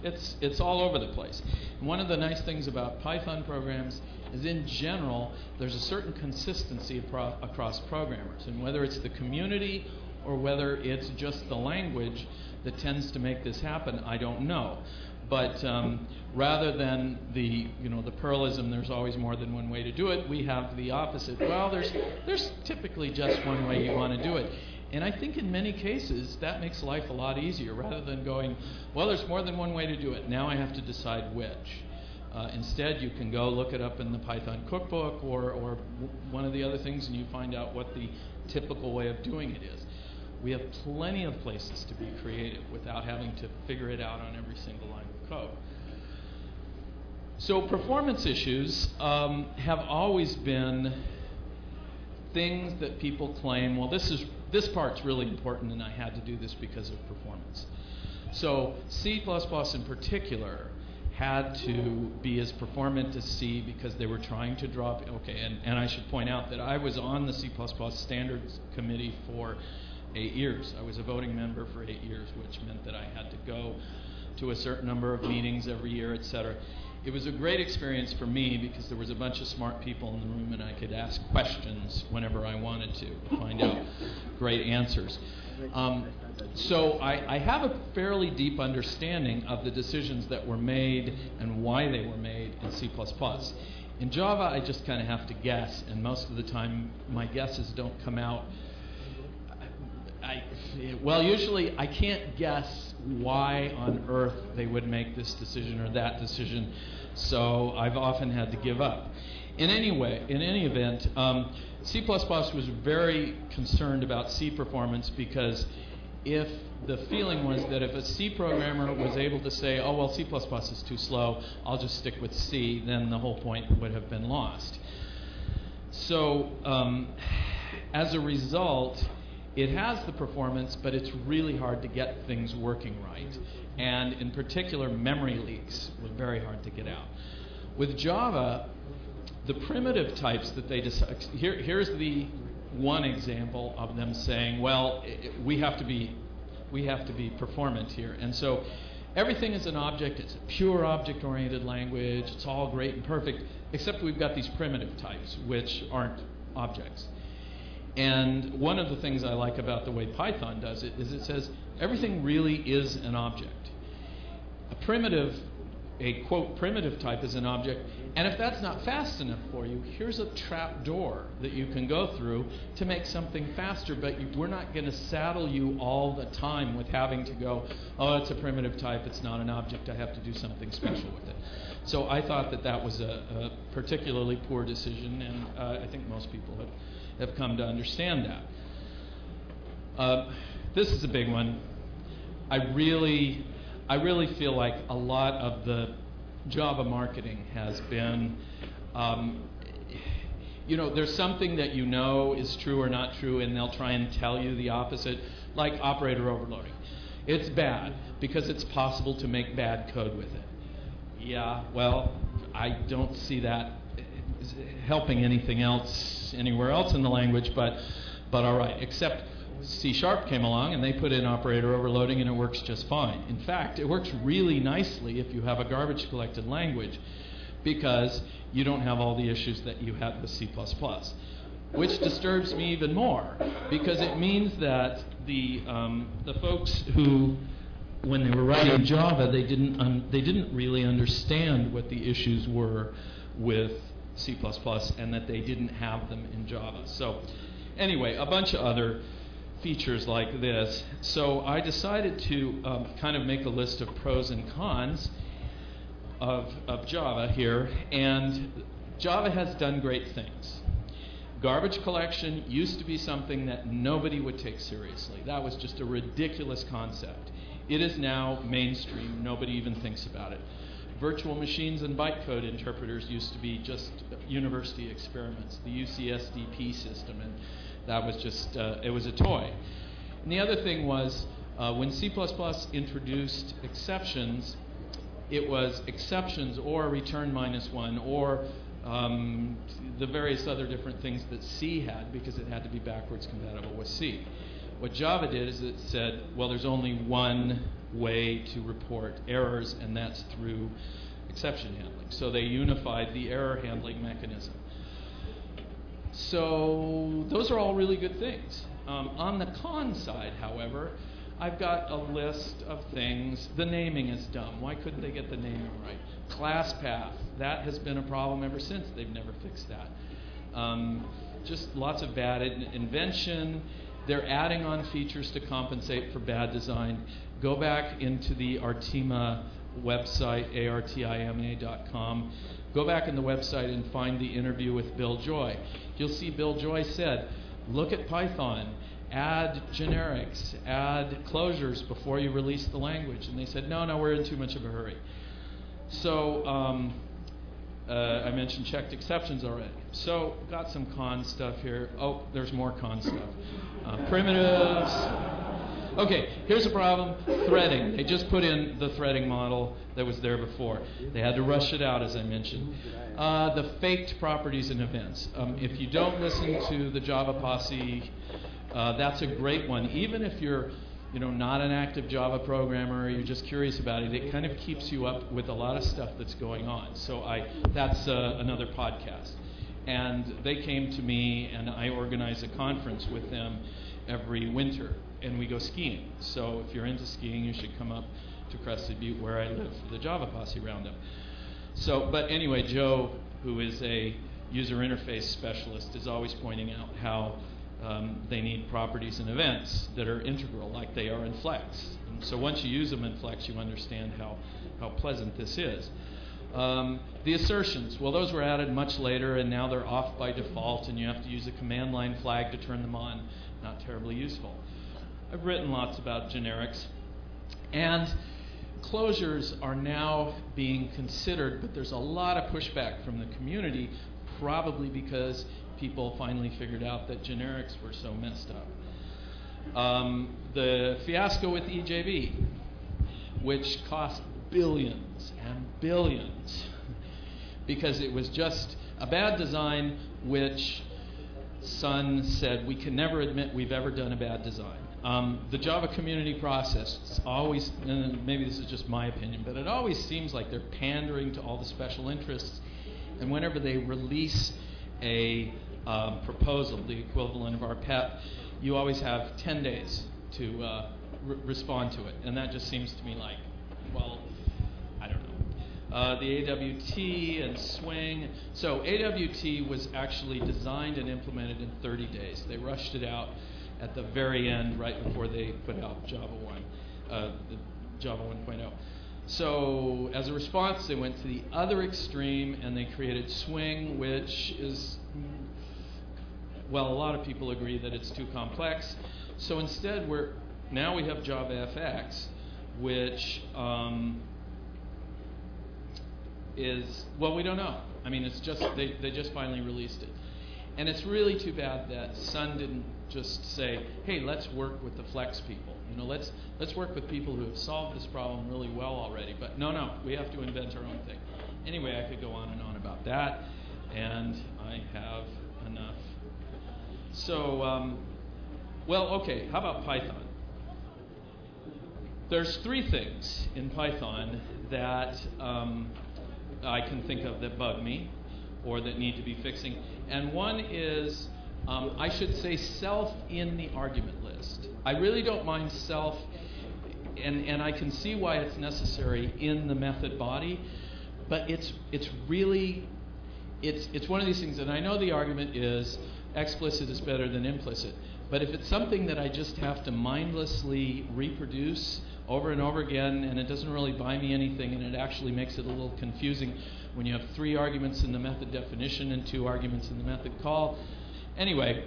it's all over the place. And one of the nice things about Python programs is, in general, there's a certain consistency across programmers. And whether it's the community or whether it's just the language that tends to make this happen, I don't know. But rather than the Perlism, there's always more than one way to do it, we have the opposite. Well, there's typically just one way you want to do it. And I think in many cases that makes life a lot easier, rather than going, well, there's more than one way to do it, now I have to decide which. Instead, you can go look it up in the Python cookbook or one of the other things, and you find out what the typical way of doing it is. We have plenty of places to be creative without having to figure it out on every single line of code. So performance issues have always been things that people claim, well, this part's really important and I had to do this because of performance. So C++ in particular had to be as performant as C because they were trying to drop, and I should point out that I was on the C++ standards committee for 8 years. I was a voting member for 8 years, which meant that I had to go to a certain number of meetings every year, etc. It was a great experience for me because there was a bunch of smart people in the room and I could ask questions whenever I wanted to find out great answers. So I have a fairly deep understanding of the decisions that were made and why they were made in C++. In Java, I just kind of have to guess, and most of the time my guesses don't come out. Usually I can't guess why on earth they would make this decision or that decision, so I've often had to give up. In any event, C++ was very concerned about C performance because if the feeling was that if a C programmer was able to say, oh, well, C++ is too slow, I'll just stick with C, then the whole point would have been lost. So as a result, it has the performance, but it's really hard to get things working right. And in particular, memory leaks were very hard to get out. With Java, the primitive types that they decide, here's the one example of them saying, well, we have to be performant here. And so everything is an object. It's a pure object-oriented language. It's all great and perfect, except we've got these primitive types, which aren't objects. And one of the things I like about the way Python does it is it says everything really is an object. A quote primitive type is an object, and if that's not fast enough for you, here's a trap door that you can go through to make something faster, but we're not going to saddle you all the time with having to go, oh, it's a primitive type, it's not an object, I have to do something special with it. So I thought that was a particularly poor decision, and I think most people have come to understand that. This is a big one. I really feel like a lot of the Java marketing has been, there's something that you know is true or not true, and they'll try and tell you the opposite, like operator overloading. It's bad because it's possible to make bad code with it. Yeah, well, I don't see that helping anything else anywhere else in the language, but all right. Except C# came along and they put in operator overloading and it works just fine. In fact, it works really nicely if you have a garbage collected language, because you don't have all the issues that you had with C++, which disturbs me even more, because it means that the folks who, when they were writing Java, they didn't really understand what the issues were with C++ and that they didn't have them in Java. So anyway, a bunch of other features like this. So I decided to kind of make a list of pros and cons of Java here, and Java has done great things. Garbage collection used to be something that nobody would take seriously. That was just a ridiculous concept. It is now mainstream. Nobody even thinks about it. Virtual machines and bytecode interpreters used to be just university experiments, the UCSDP system, and that was just, it was a toy. And the other thing was, when C++ introduced exceptions, it was exceptions or return -1 or the various other different things that C had, because it had to be backwards compatible with C. What Java did is it said, well, there's only one way to report errors, and that's through exception handling. So they unified the error handling mechanism. So those are all really good things. On the con side, however, I've got a list of things. The naming is dumb. Why couldn't they get the naming right? Class path, that has been a problem ever since. They've never fixed that. Just lots of bad invention. They're adding on features to compensate for bad design. Go back into the Artima website, artima.com. Go back in the website and find the interview with Bill Joy. You'll see Bill Joy said, look at Python, add generics, add closures before you release the language. And they said, no, we're in too much of a hurry. So I mentioned checked exceptions already. So got some con stuff here. Oh, there's more con stuff. Primitives. Okay, here's a problem. Threading. They just put in the threading model that was there before. They had to rush it out, as I mentioned. The faked properties and events. If you don't listen to the Java Posse, that's a great one. Even if you're not an active Java programmer, you're just curious about it, it kind of keeps you up with a lot of stuff that's going on. So that's another podcast. And they came to me, and I organize a conference with them every winter, and we go skiing. So if you're into skiing, you should come up to Crested Butte, where I live, for the Java Posse Roundup. So, but anyway, Joe, who is a user interface specialist, is always pointing out how they need properties and events that are integral, like they are in Flex. And so once you use them in Flex, you understand how pleasant this is. The assertions, well, those were added much later, and now they're off by default, and you have to use a command line flag to turn them on. Not terribly useful. I've written lots about generics. And closures are now being considered, but there's a lot of pushback from the community, probably because people finally figured out that generics were so messed up. The fiasco with EJB, which cost billions and billions, because it was just a bad design, which Sun said, we can never admit we've ever done a bad design. The Java community process, it's always, and maybe this is just my opinion, but it always seems like they're pandering to all the special interests, and whenever they release a proposal, the equivalent of our PEP, you always have 10 days to respond to it, and that just seems to me like, well, I don't know. The AWT and Swing. So AWT was actually designed and implemented in 30 days. They rushed it out at the very end, right before they put out Java 1.0. So as a response, they went to the other extreme, and they created Swing, which is, well, a lot of people agree that it's too complex. So instead, now we have Java FX, which is, well, we don't know. I mean, it's just, they just finally released it. And it's really too bad that Sun didn't just say, hey, let's work with the Flex people. let's work with people who have solved this problem really well already. But no, we have to invent our own thing. Anyway, I could go on and on about that, and I have enough. So, well, okay, how about Python? There's three things in Python that I can think of that bug me or that need to be fixing. And one is, I should say, self in the argument list. I really don't mind self, and I can see why it's necessary in the method body, but it's one of these things, and I know the argument is explicit is better than implicit, but if it's something that I just have to mindlessly reproduce over and over again, and it doesn't really buy me anything, and it actually makes it a little confusing when you have 3 arguments in the method definition and 2 arguments in the method call. Anyway,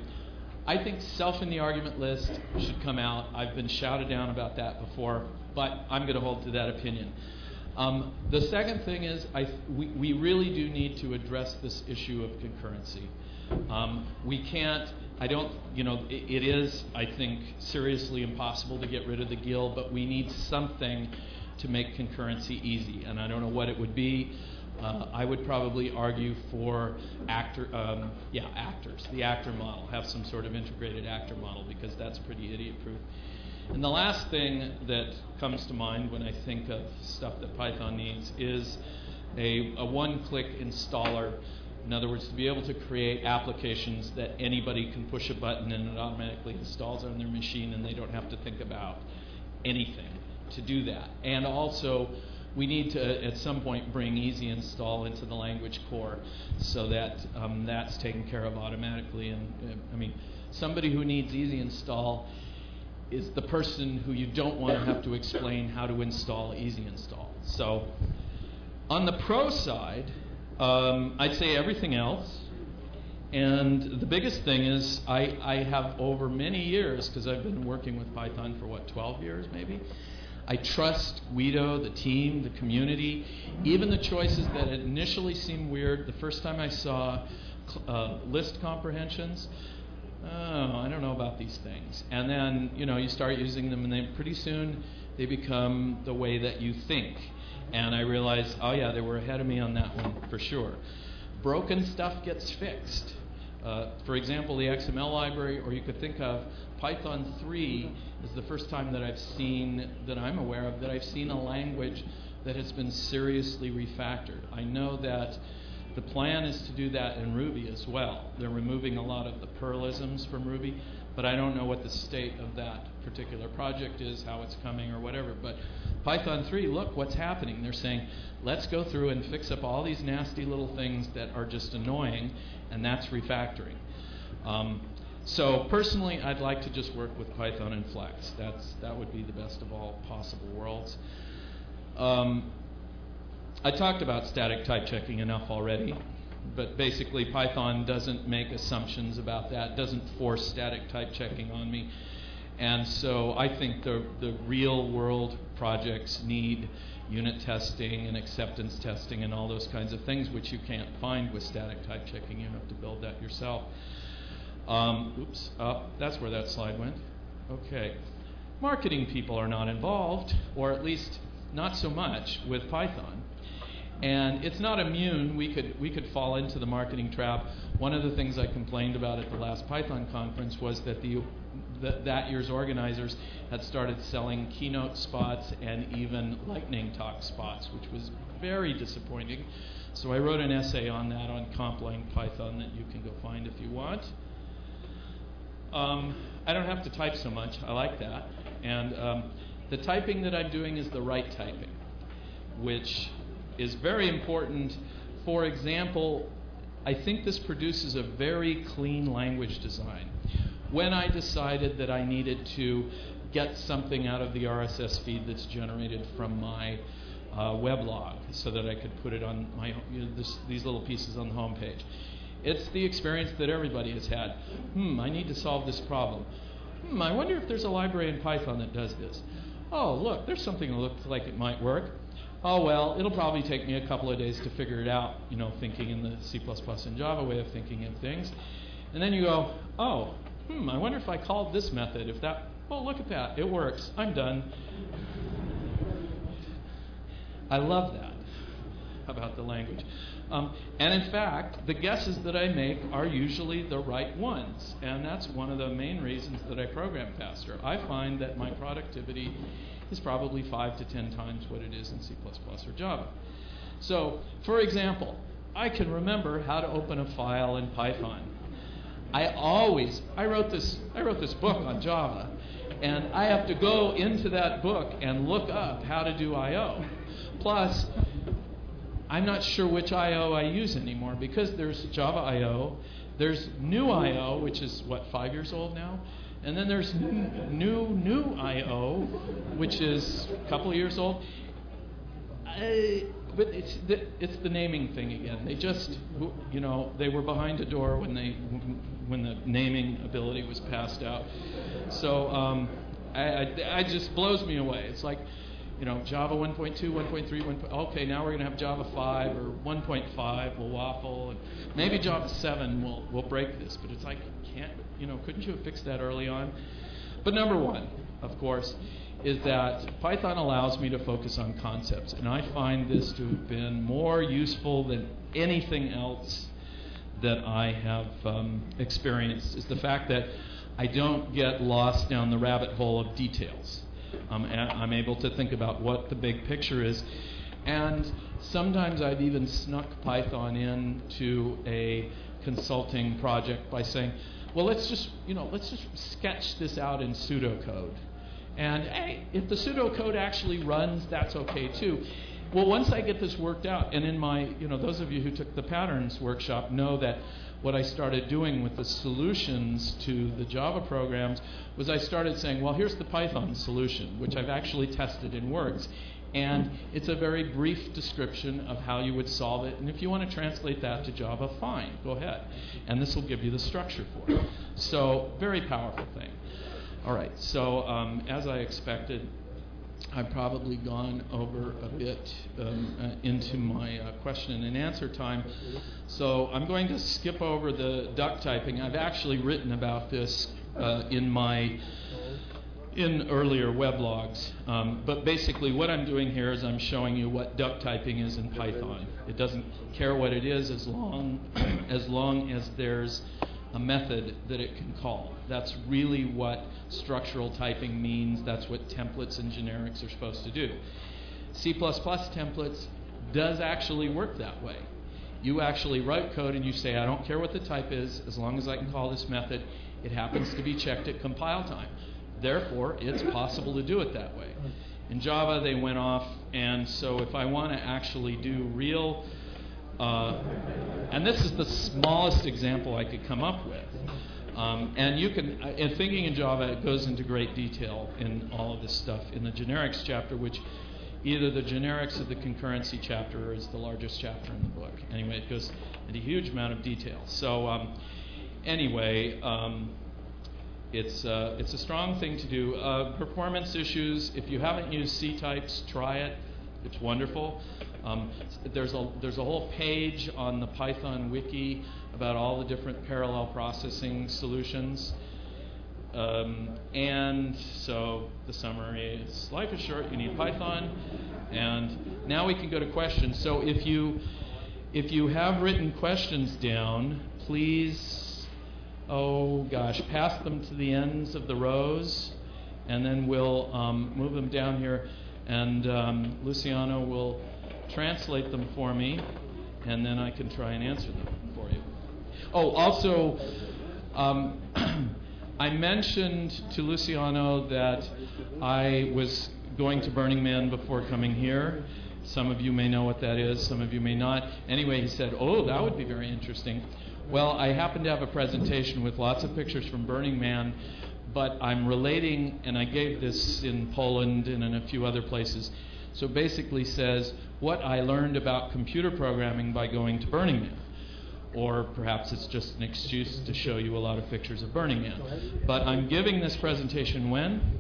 I think self in the argument list should come out. I've been shouted down about that before, but I'm going to hold to that opinion. The second thing is we really do need to address this issue of concurrency. We can't, it is, I think, seriously impossible to get rid of the GIL, but we need something to make concurrency easy, and I don't know what it would be. I would probably argue for actors, the actor model, have some sort of integrated actor model, because that's pretty idiot-proof. And the last thing that comes to mind when I think of stuff that Python needs is a one-click installer. In other words, to be able to create applications that anybody can push a button and it automatically installs on their machine, and they don't have to think about anything to do that. And also, we need to, at some point, bring easy install into the language core so that that's taken care of automatically. And somebody who needs easy install is the person who you don't want to have to explain how to install easy install. So on the pro side, I'd say everything else. And the biggest thing is I have over many years, because I've been working with Python for 12 years maybe, I trust Guido, the team, the community, even the choices that initially seemed weird. The first time I saw list comprehensions, I don't know about these things. And then, you start using them, and then pretty soon they become the way that you think. And I realized, oh yeah, they were ahead of me on that one for sure. Broken stuff gets fixed. For example, the XML library, or you could think of Python 3 is the first time that I'm aware of, that I've seen a language that has been seriously refactored. I know that the plan is to do that in Ruby as well. They're removing a lot of the Perlisms from Ruby, but I don't know what the state of that particular project is, how it's coming or whatever. But Python 3, look what's happening. They're saying, let's go through and fix up all these nasty little things that are just annoying, and that's refactoring. So personally, I'd like to just work with Python and Flex. That would be the best of all possible worlds. I talked about static type checking enough already, but basically Python doesn't make assumptions about that, doesn't force static type checking on me. And so I think the real world projects need unit testing and acceptance testing and all those kinds of things, which you can't find with static type checking. You have to build that yourself. That's where that slide went. Okay. Marketing people are not involved, or at least not so much, with Python. And it's not immune. We could fall into the marketing trap. One of the things I complained about at the last Python conference was that that year's organizers had started selling keynote spots and even lightning talk spots, which was very disappointing. So I wrote an essay on that on Compline Python that you can go find if you want. I don't have to type so much. I like that. And the typing that I'm doing is the right typing, which is very important. For example, I think this produces a very clean language design. When I decided that I needed to get something out of the RSS feed that's generated from my weblog so that I could put it on my these little pieces on the home page, it's the experience that everybody has had. I need to solve this problem. I wonder if there's a library in Python that does this. Oh, look, there's something that looks like it might work. Oh, well, it'll probably take me a couple of days to figure it out, thinking in the C++ and Java way of thinking of things. And then you go, oh, I wonder if I called this method, if that Oh, look at that. It works. I'm done. I love that about the language. And in fact, the guesses that I make are usually the right ones. And that's one of the main reasons that I program faster. I find that my productivity is probably 5 to 10 times what it is in C++ or Java. So, for example, I can remember how to open a file in Python. I wrote this book on Java, and I have to go into that book and look up how to do I/O. Plus, I'm not sure which I/O I use anymore, because there's Java I/O, there's new I/O, which is, 5 years old now? And then there's new I/O, which is a couple of years old. But it's the naming thing again. They just, they were behind a door when the naming ability was passed out. So it just blows me away. It's like, Java 1.2, 1.3, 1. Okay, now we're going to have Java 5 or 1.5 will waffle, and maybe Java 7 will break this. But it's like, couldn't you have fixed that early on? But number one, of course, is that Python allows me to focus on concepts, and I find this to have been more useful than anything else that I have experienced, is the fact that I don't get lost down the rabbit hole of details. I'm able to think about what the big picture is, and sometimes I've even snuck Python into a consulting project by saying, well, let's just sketch this out in pseudocode. And hey, if the pseudocode actually runs, that's okay too. Well, once I get this worked out, and in my, those of you who took the patterns workshop know that what I started doing with the solutions to the Java programs was I started saying, well, here's the Python solution, which I've actually tested and works. And it's a very brief description of how you would solve it. And if you want to translate that to Java, fine, go ahead. And this will give you the structure for it. So, very powerful thing. All right, so as I expected, I've probably gone over a bit into my question and answer time. So I'm going to skip over the duck typing. I've actually written about this in earlier weblogs. But basically what I'm doing here is I'm showing you what duck typing is in Python. It doesn't care what it is as long as there's a method that it can call. That's really what structural typing means. That's what templates and generics are supposed to do. C++ templates does actually work that way. You actually write code and you say, I don't care what the type is, as long as I can call this method. It happens to be checked at compile time. Therefore, it's possible to do it that way. In Java, they went off, and so if I want to actually do real and this is the smallest example I could come up with. And you can, in thinking in Java, it goes into great detail in all of this stuff in the generics chapter, which either the generics or the concurrency chapter is the largest chapter in the book. Anyway, it goes into a huge amount of detail. So it's a strong thing to do. Performance issues, if you haven't used C-types, try it. It's wonderful. There's a whole page on the Python wiki about all the different parallel processing solutions. And so the summary is, life is short, you need Python. And now we can go to questions. So if you have written questions down, please, pass them to the ends of the rows, and then we'll move them down here. And Luciano will translate them for me, and then I can try and answer them for you. Oh, also, I mentioned to Luciano that I was going to Burning Man before coming here. Some of you may know what that is, some of you may not. Anyway, he said, oh, that would be very interesting. Well, I happen to have a presentation with lots of pictures from Burning Man, but I'm relating, and I gave this in Poland and in a few other places. So it basically says what I learned about computer programming by going to Burning Man. Or perhaps it's just an excuse to show you a lot of pictures of Burning Man. But I'm giving this presentation when?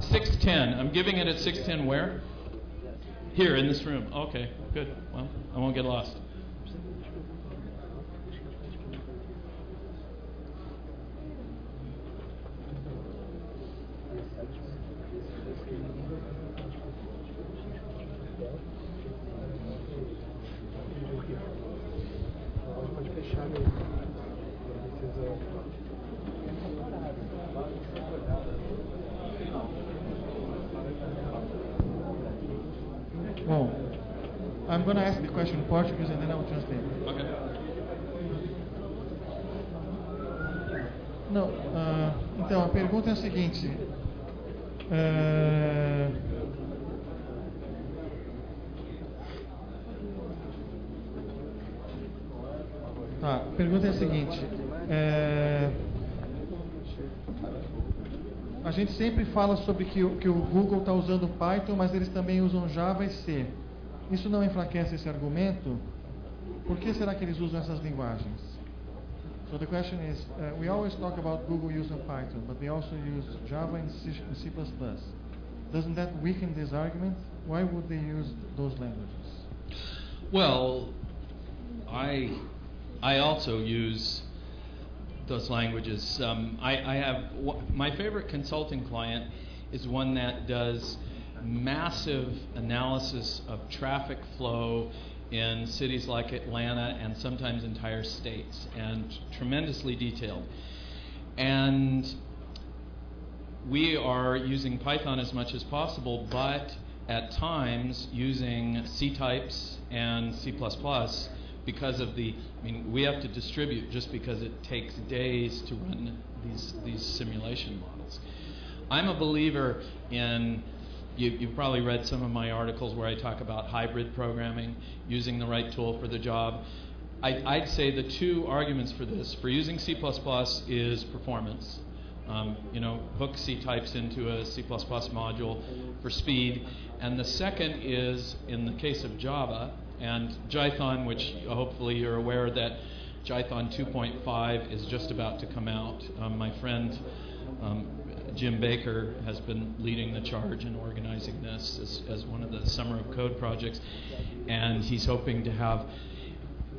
$6:10. I'm giving it at 6:10 where? Here in this room. Okay, good. Well, I won't get lost. Well, I'm going to ask the question in Portuguese and then I'll translate. Okay. Não, então a pergunta é a seguinte. A pergunta é a seguinte. A gente sempre fala sobre que o Google está usando Python, mas eles também usam Java e C. Isso não enfraquece esse argumento? Por que será que eles usam essas linguagens? So the question is, we always talk about Google using Python, but they also use Java and C++. Doesn't that weaken this argument? Why would they use those languages? Well, I also use those languages. I have my favorite consulting client is one that does massive analysis of traffic flow in cities like Atlanta and sometimes entire states, and tremendously detailed. And we are using Python as much as possible, but at times using C types and C++ because of we have to distribute just because it takes days to run these simulation models. I'm a believer in, you've probably read some of my articles where I talk about hybrid programming, using the right tool for the job. I'd say the two arguments for this, for using C++ is performance. Hook C types into a C++ module for speed. And the second is, in the case of Java, and Jython, which hopefully you're aware that Jython 2.5 is just about to come out. My friend Jim Baker has been leading the charge and organizing this as one of the Summer of Code projects, and he's hoping to have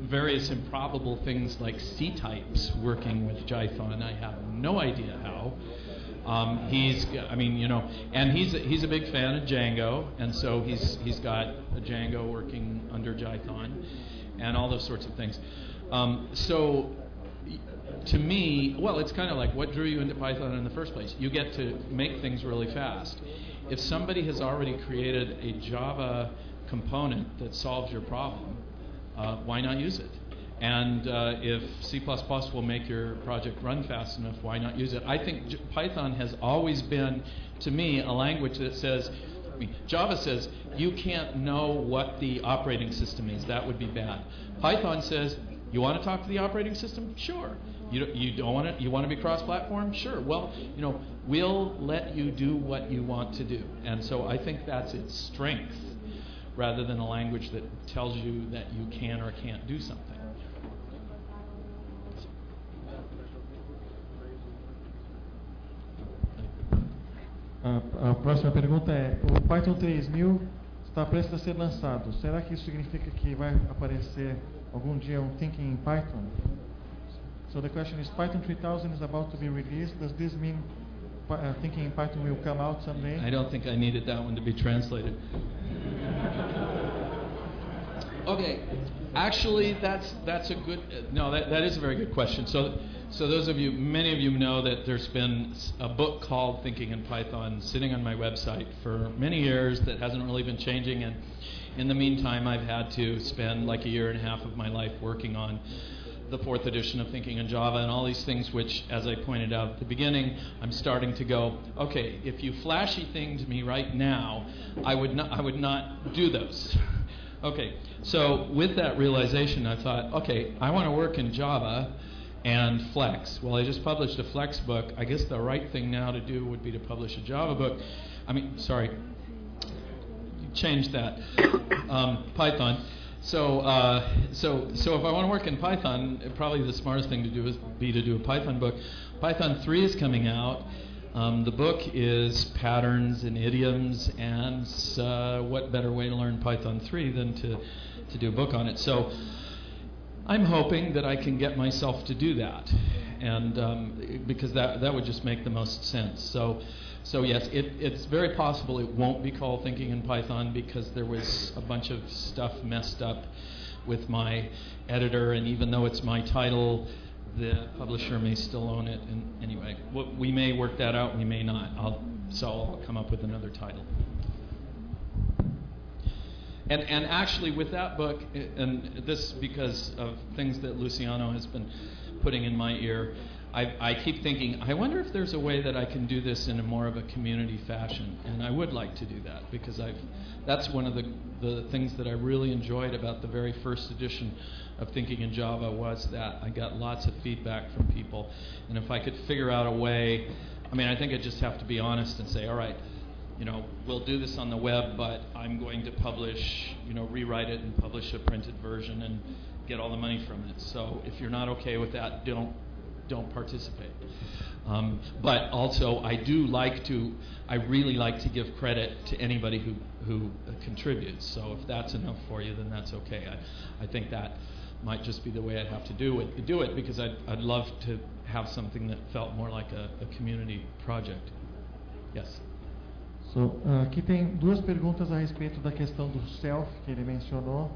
various improbable things like C types working with Jython. I have no idea how. And he's a big fan of Django, and so he's got a Django working under Jython, and all those sorts of things. So to me, well, it's kind of like what drew you into Python in the first place. You get to make things really fast. If somebody has already created a Java component that solves your problem, why not use it? And if C++ will make your project run fast enough, why not use it? I think Python has always been, to me, a language that says, Java says, you can't know what the operating system is. That would be bad. Python says, you want to talk to the operating system? Sure. You don't want to. You want to be cross-platform? Sure. Well, we'll let you do what you want to do. And so I think that's its strength, rather than a language that tells you that you can or can't do something. A próxima pergunta é: o Python 3000 está prestes a ser lançado. Será que isso significa que vai aparecer algum dia Thinking in Python? So the question is, Python 3000 is about to be released. Does this mean Thinking in Python will come out someday? I don't think I needed that one to be translated. Okay, actually, that's a good. No, that is a very good question. So those of you, many of you know that there's been a book called Thinking in Python sitting on my website for many years that hasn't really been changing, and in the meantime I've had to spend like a year and a half of my life working on the 4th edition of Thinking in Java and all these things which, as I pointed out at the beginning, I'm starting to go, okay, if you flashy thinged me right now, I would not do those. Okay, so with that realization I thought, okay, I want to work in Java and Flex. Well, I just published a Flex book. I guess the right thing now to do would be to publish a Java book. Change that. Python. So if I want to work in Python, probably the smartest thing to do is to do a Python book. Python 3 is coming out. The book is Patterns and Idioms, and what better way to learn Python 3 than to do a book on it. So I'm hoping that I can get myself to do that, and because that would just make the most sense. So yes, it's very possible it won't be called Thinking in Python, because there was a bunch of stuff messed up with my editor, and even though it's my title, the publisher may still own it. And anyway, we may work that out, we may not. I'll come up with another title. And actually, with that book, and this because of things that Luciano has been putting in my ear, I keep thinking, I wonder if there's a way that I can do this in a more of a community fashion, and I would like to do that, because that's one of the things that I really enjoyed about the very first edition of Thinking in Java, was that I got lots of feedback from people, and if I could figure out a way, I think I just have to be honest and say, all right, we'll do this on the web, but I'm going to publish, rewrite it and publish a printed version and get all the money from it. So if you're not okay with that, don't participate. But also, I really like to give credit to anybody who contributes. So if that's enough for you, then that's okay. I think that might just be the way I'd have to do it, because I'd love to have something that felt more like a community project. Yes. So, aqui tem duas perguntas a respeito da questão do self que ele mencionou.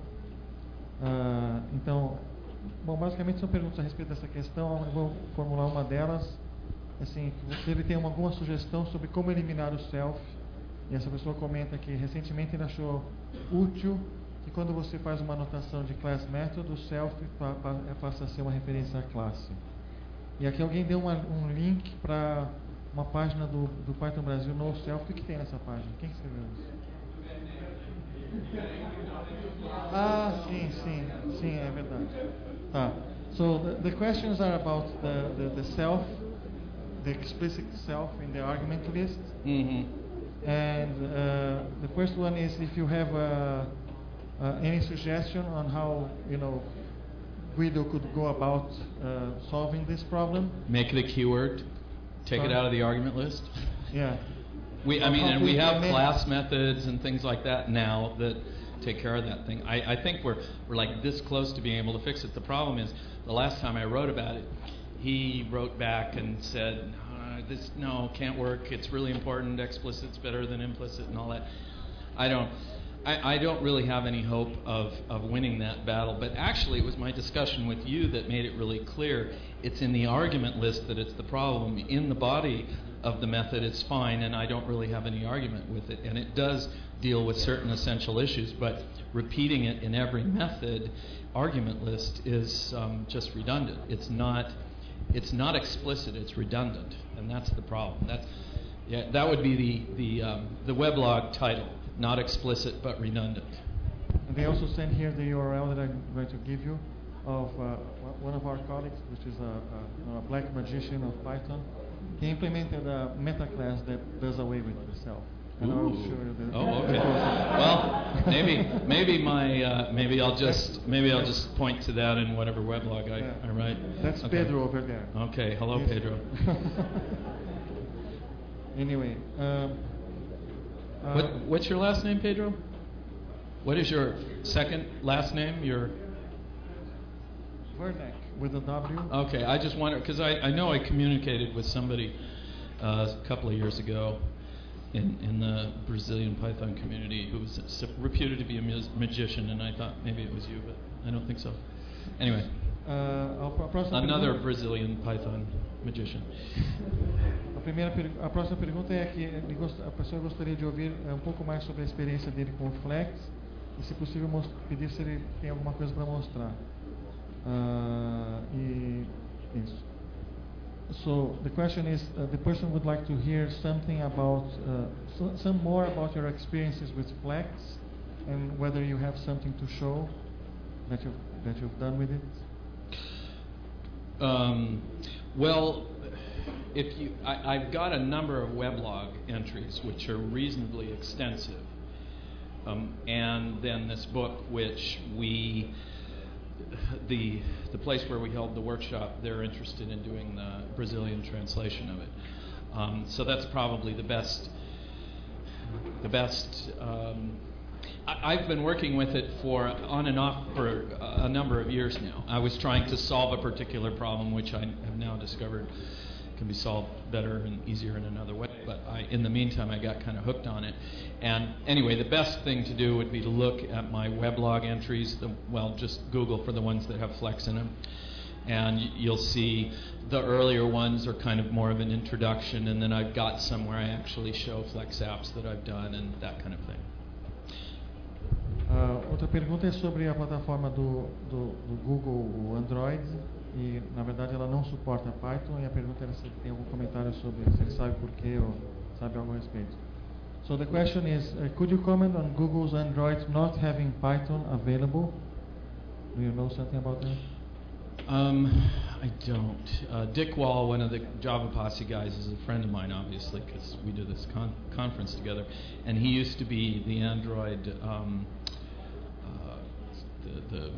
Então, basicamente são perguntas a respeito dessa questão. Eu vou formular uma delas. Assim, se ele tem alguma sugestão sobre como eliminar o self. E essa pessoa comenta que recentemente ele achou útil que quando você faz uma anotação de class method, o self passa a ser uma referência à classe. E aqui alguém deu um link para uma página do Python Brasil no self. O que tem nessa página? Quem escreveu isso? Sim, é verdade. Tá. So the questions are about the self, the explicit self in the argument list. Mm-hmm. And the first one is if you have any suggestion on how Guido could go about solving this problem. Make it a keyword. Take it out of the argument list. Yeah. We have class methods and things like that now that take care of that thing. I think we're like this close to being able to fix it. The problem is, the last time I wrote about it, he wrote back and said, this can't work. It's really important. Explicit's better than implicit and all that. I don't really have any hope of winning that battle. But actually, it was my discussion with you that made it really clear. It's in the argument list that it's the problem. In the body of the method, it's fine, and I don't really have any argument with it. And it does deal with certain essential issues, but repeating it in every method argument list is just redundant. It's not explicit. It's redundant, and that's the problem. That would be the weblog title. Not explicit, but redundant. And they also send here the URL that I'm going to give you of one of our colleagues, which is a black magician of Python. He implemented a meta class that does away with the self. And I'll show you the okay. Well, maybe I'll just point to that in whatever weblog I write. That's okay. Pedro over there. Okay. Hello, yes. Pedro. Anyway. What's your last name, Pedro? What is your second last name? Your Werneck with a W. Okay, I just wonder because I know I communicated with somebody a couple of years ago in the Brazilian Python community who was reputed to be a magician, and I thought maybe it was you, but I don't think so. Anyway, another Brazilian Python magician. A próxima pergunta é que a pessoa gostaria de ouvir um pouco mais sobre a experiência dele com o Flex e, se possível, pedir se ele tem alguma coisa para mostrar. Isso. So the question is, the person would like to hear something about, some more about your experiences with Flex and whether you have something to show that you've done with it. Well. I've got a number of weblog entries which are reasonably extensive, and then this book, which the place where we held the workshop, they're interested in doing the Brazilian translation of it. So that's probably the best. I've been working with it on and off for a number of years now. I was trying to solve a particular problem, which I have now discovered can be solved better and easier in another way. But in the meantime, I got kind of hooked on it. And anyway, the best thing to do would be to look at my weblog entries. Just Google for the ones that have flex in them. And you'll see the earlier ones are kind of more of an introduction, and then I've got some where I actually show flex apps that I've done and that kind of thing. Outra pergunta é sobre a plataforma do Google, o Android, e na verdade ela não suporta Python, e a pergunta era se tem algum comentário sobre, se ele sabe por quê ou sabe algo a respeito. So the question is, could you comment on Google's Android not having Python available? Do you know something about that? I don't. Dick Wall, one of the Java Posse guys, is a friend of mine, obviously, because we do this conference together. And he used to be the Android, the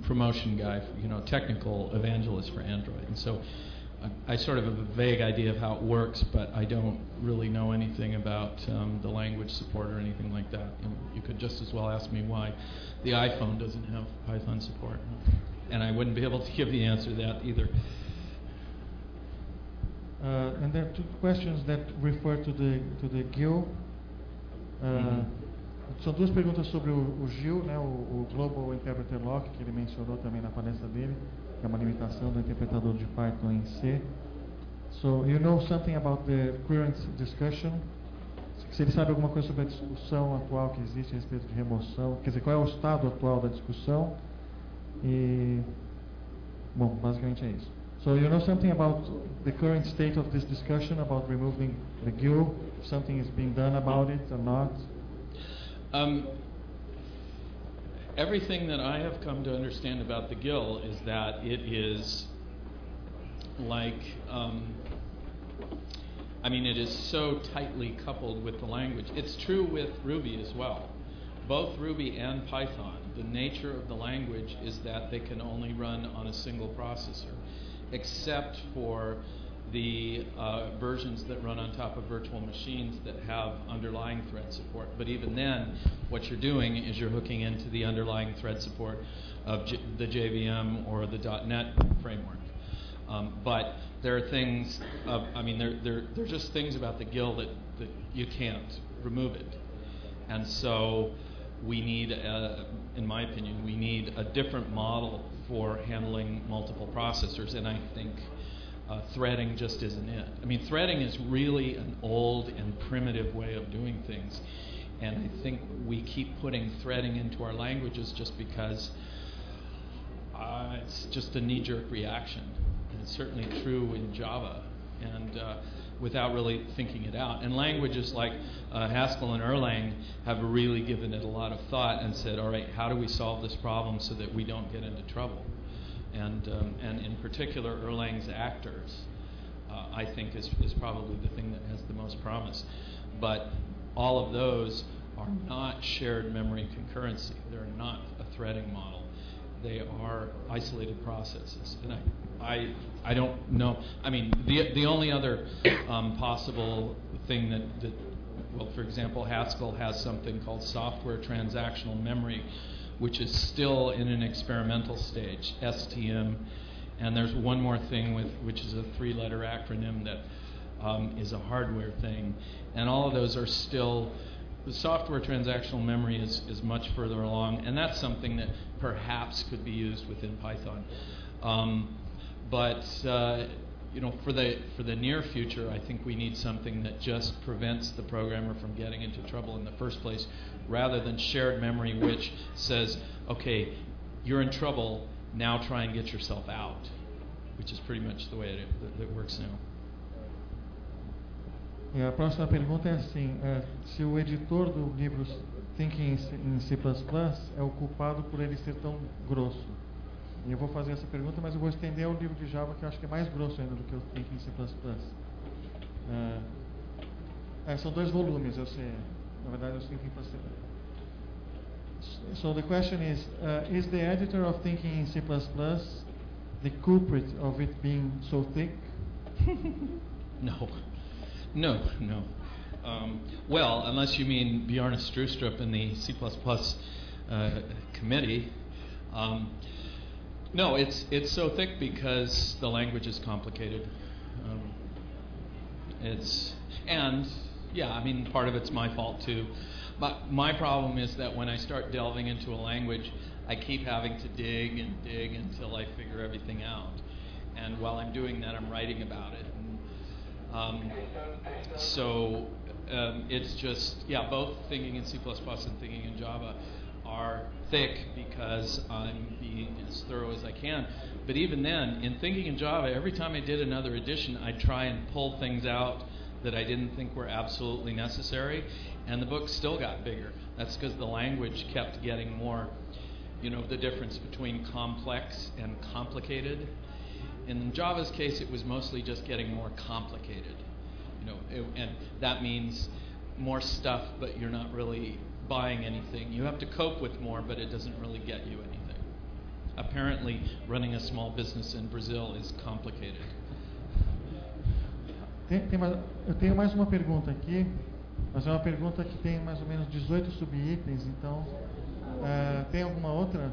promotion guy, technical evangelist for Android. And so I sort of have a vague idea of how it works, but I don't really know anything about the language support or anything like that. And you could just as well ask me why the iPhone doesn't have Python support. And I wouldn't be able to give the answer to that either. And there are two questions that refer to the GIL. São duas perguntas sobre o GIL, né, o Global Interpreter Lock, que ele mencionou também na palestra dele, que é uma limitação do interpretador de Python em C. So, you know something about the current discussion? Se ele sabe alguma coisa sobre a discussão atual que existe a respeito de remoção, quer dizer, qual é o estado atual da discussão? E, bom, basicamente é isso. So you know something about the current state of this discussion about removing the GIL, if something is being done about it or not? Everything that I have come to understand about the GIL is that it is like, it is so tightly coupled with the language. It's true with Ruby as well. Both Ruby and Python, the nature of the language is that they can only run on a single processor, except for the versions that run on top of virtual machines that have underlying thread support. But even then, what you're doing is you're hooking into the underlying thread support of the JVM or the .NET framework. But there are things, there are just things about the GIL that you can't remove it. And so we need, in my opinion, we need a different model for handling multiple processors, and I think threading just isn't it. Threading is really an old and primitive way of doing things, and I think we keep putting threading into our languages just because it's just a knee-jerk reaction, and it's certainly true in Java, and without really thinking it out. And languages like Haskell and Erlang have really given it a lot of thought and said, all right, how do we solve this problem so that we don't get into trouble? And in particular, Erlang's actors, I think, is probably the thing that has the most promise. But all of those are not shared memory concurrency. They're not a threading model. They are isolated processes. And I don't know. The only other possible thing that, for example, Haskell has something called software transactional memory, which is still in an experimental stage, STM. And there's one more thing which is a 3-letter acronym that is a hardware thing. And all of those are still, the software transactional memory is much further along, and that's something that perhaps could be used within Python. But for the near future, I think we need something that just prevents the programmer from getting into trouble in the first place, rather than shared memory, which says, okay, you're in trouble, now try and get yourself out, which is pretty much the way it works now. E a próxima pergunta é assim, se o editor do livro Thinking em C++ é o culpado por ele ser tão grosso. E eu vou fazer essa pergunta, mas eu vou estender ao livro de Java, que eu acho que é mais grosso ainda do que o Thinking em C++. São 2 volumes, eu sei. Na verdade, eu Thinking em C++. So the question is the editor of Thinking in C++ the culprit of it being so thick? No. No, no. Well, unless you mean Bjarne Strustrup in the C++ committee. No, it's so thick because the language is complicated. Part of it's my fault too. But my problem is that when I start delving into a language, I keep having to dig and dig until I figure everything out. And while I'm doing that, I'm writing about it. It's just, both thinking in C++ and thinking in Java are thick because I'm being as thorough as I can. But even then, in thinking in Java, every time I did another edition, I'd try and pull things out that I didn't think were absolutely necessary, and the book still got bigger. That's because the language kept getting more, the difference between complex and complicated. In Java's case, it was mostly just getting more complicated, and that means more stuff, but you're not really buying anything. You have to cope with more, but it doesn't really get you anything. Apparently, running a small business in Brazil is complicated. Eu tenho mais uma pergunta aqui, mas é uma pergunta que tem mais ou menos 18 subitens, então tem alguma outra?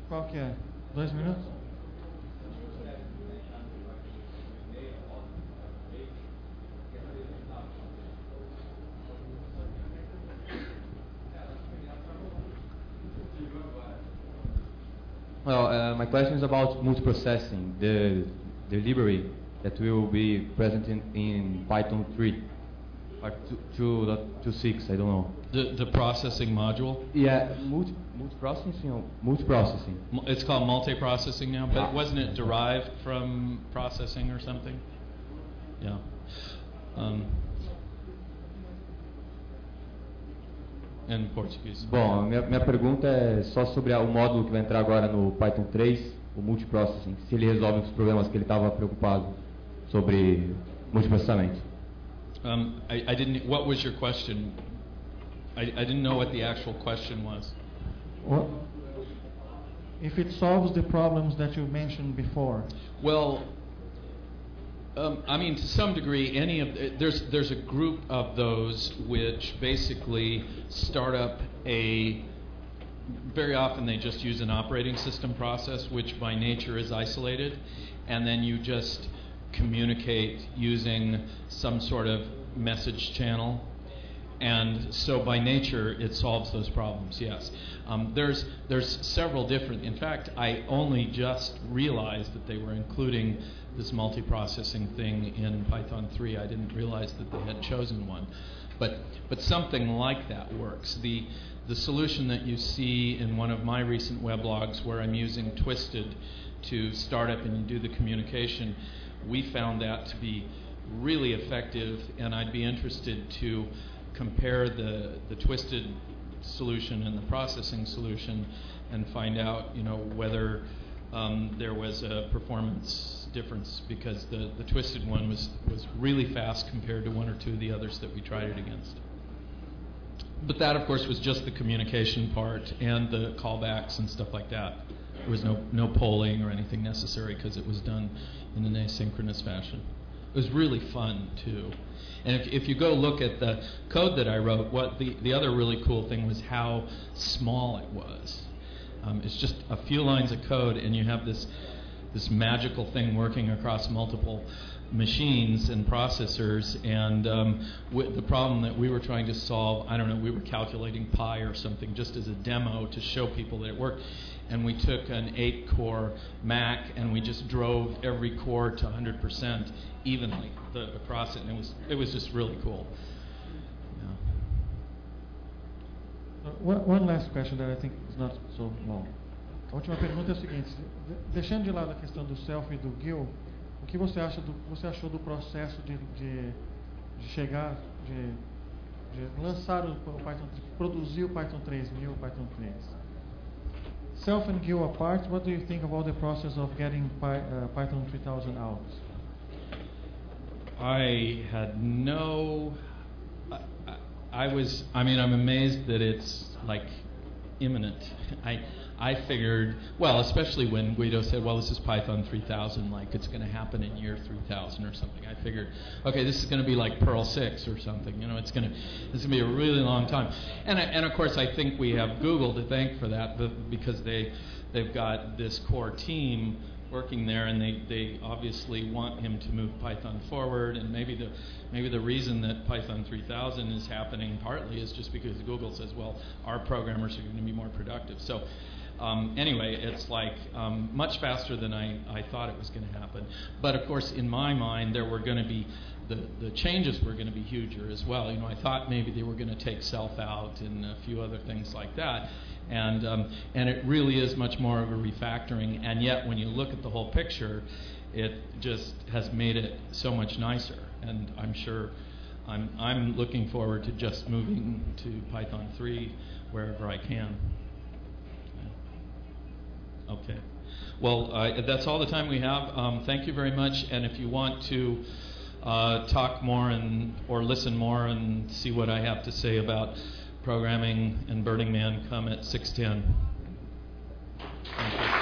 Qual que é? 2 minutos? Well, my question is about multiprocessing, the library that will be present in Python 3 or 2.6, I don't know. The processing module? Yeah, multiprocessing. It's called multiprocessing now, but wasn't it derived from processing or something? Yeah. Em português. Bom, minha pergunta é só sobre o módulo que vai entrar agora no Python 3, o multiprocessing, se ele resolve os problemas que ele estava preocupado sobre multiprocessamento. I didn't. What was your question? I didn't know what the actual question was. Well, if it solves the problems that you mentioned before. Well, to some degree, there's a group of those which basically start up very often they just use an operating system process, which by nature is isolated, and then you just communicate using some sort of message channel. And so by nature, it solves those problems, yes. There's several different, in fact, I only just realized that they were including this multiprocessing thing in Python 3. I didn't realize that they had chosen one. But something like that works. The solution that you see in one of my recent weblogs where I'm using Twisted to start up and do the communication, we found that to be really effective, and I'd be interested to compare the Twisted solution and the processing solution and find out, whether there was a performance difference, because the Twisted one was really fast compared to one or two of the others that we tried it against. But that, of course, was just the communication part and the callbacks and stuff like that. There was no polling or anything necessary because it was done in an asynchronous fashion. It was really fun, too. And if you go look at the code that I wrote, what the other really cool thing was how small it was. It's just a few lines of code, and you have this magical thing working across multiple machines and processors. And the problem that we were trying to solve, I don't know, we were calculating pi or something just as a demo to show people that it worked. And we took an 8-core Mac and we just drove every core to 100% evenly across it, and it was just really cool. Yeah. One last question that I think is not so long. A última pergunta é o seguinte: deixando de lado a questão do self e do GIL, o que você achou do processo de lançar o Python, produzir o Python 3000, o Python 3? Self and GIL apart, what do you think about the process of getting Python 3000 out? I had I'm amazed that it's like imminent. I figured, well, especially when Guido said, well, this is Python 3000, like it's going to happen in year 3000 or something. I figured, okay, this is going to be like Perl 6 or something. You know, it's going to be a really long time. And of course, I think we have Google to thank for that, because they've got this core team working there, and they obviously want him to move Python forward. And maybe the reason that Python 3000 is happening partly is just because Google says, well, our programmers are going to be more productive. So anyway, it's like much faster than I thought it was going to happen. But of course, in my mind, there were going to be the changes were going to be huger as well. You know, I thought maybe they were going to take self out and a few other things like that. And it really is much more of a refactoring, and yet when you look at the whole picture, it just has made it so much nicer. And I'm sure I'm looking forward to just moving to Python 3 wherever I can. Okay. Well, that's all the time we have. Thank you very much. And if you want to talk more or listen more and see what I have to say about programming and Burning Man, come at 6:10. Thank you.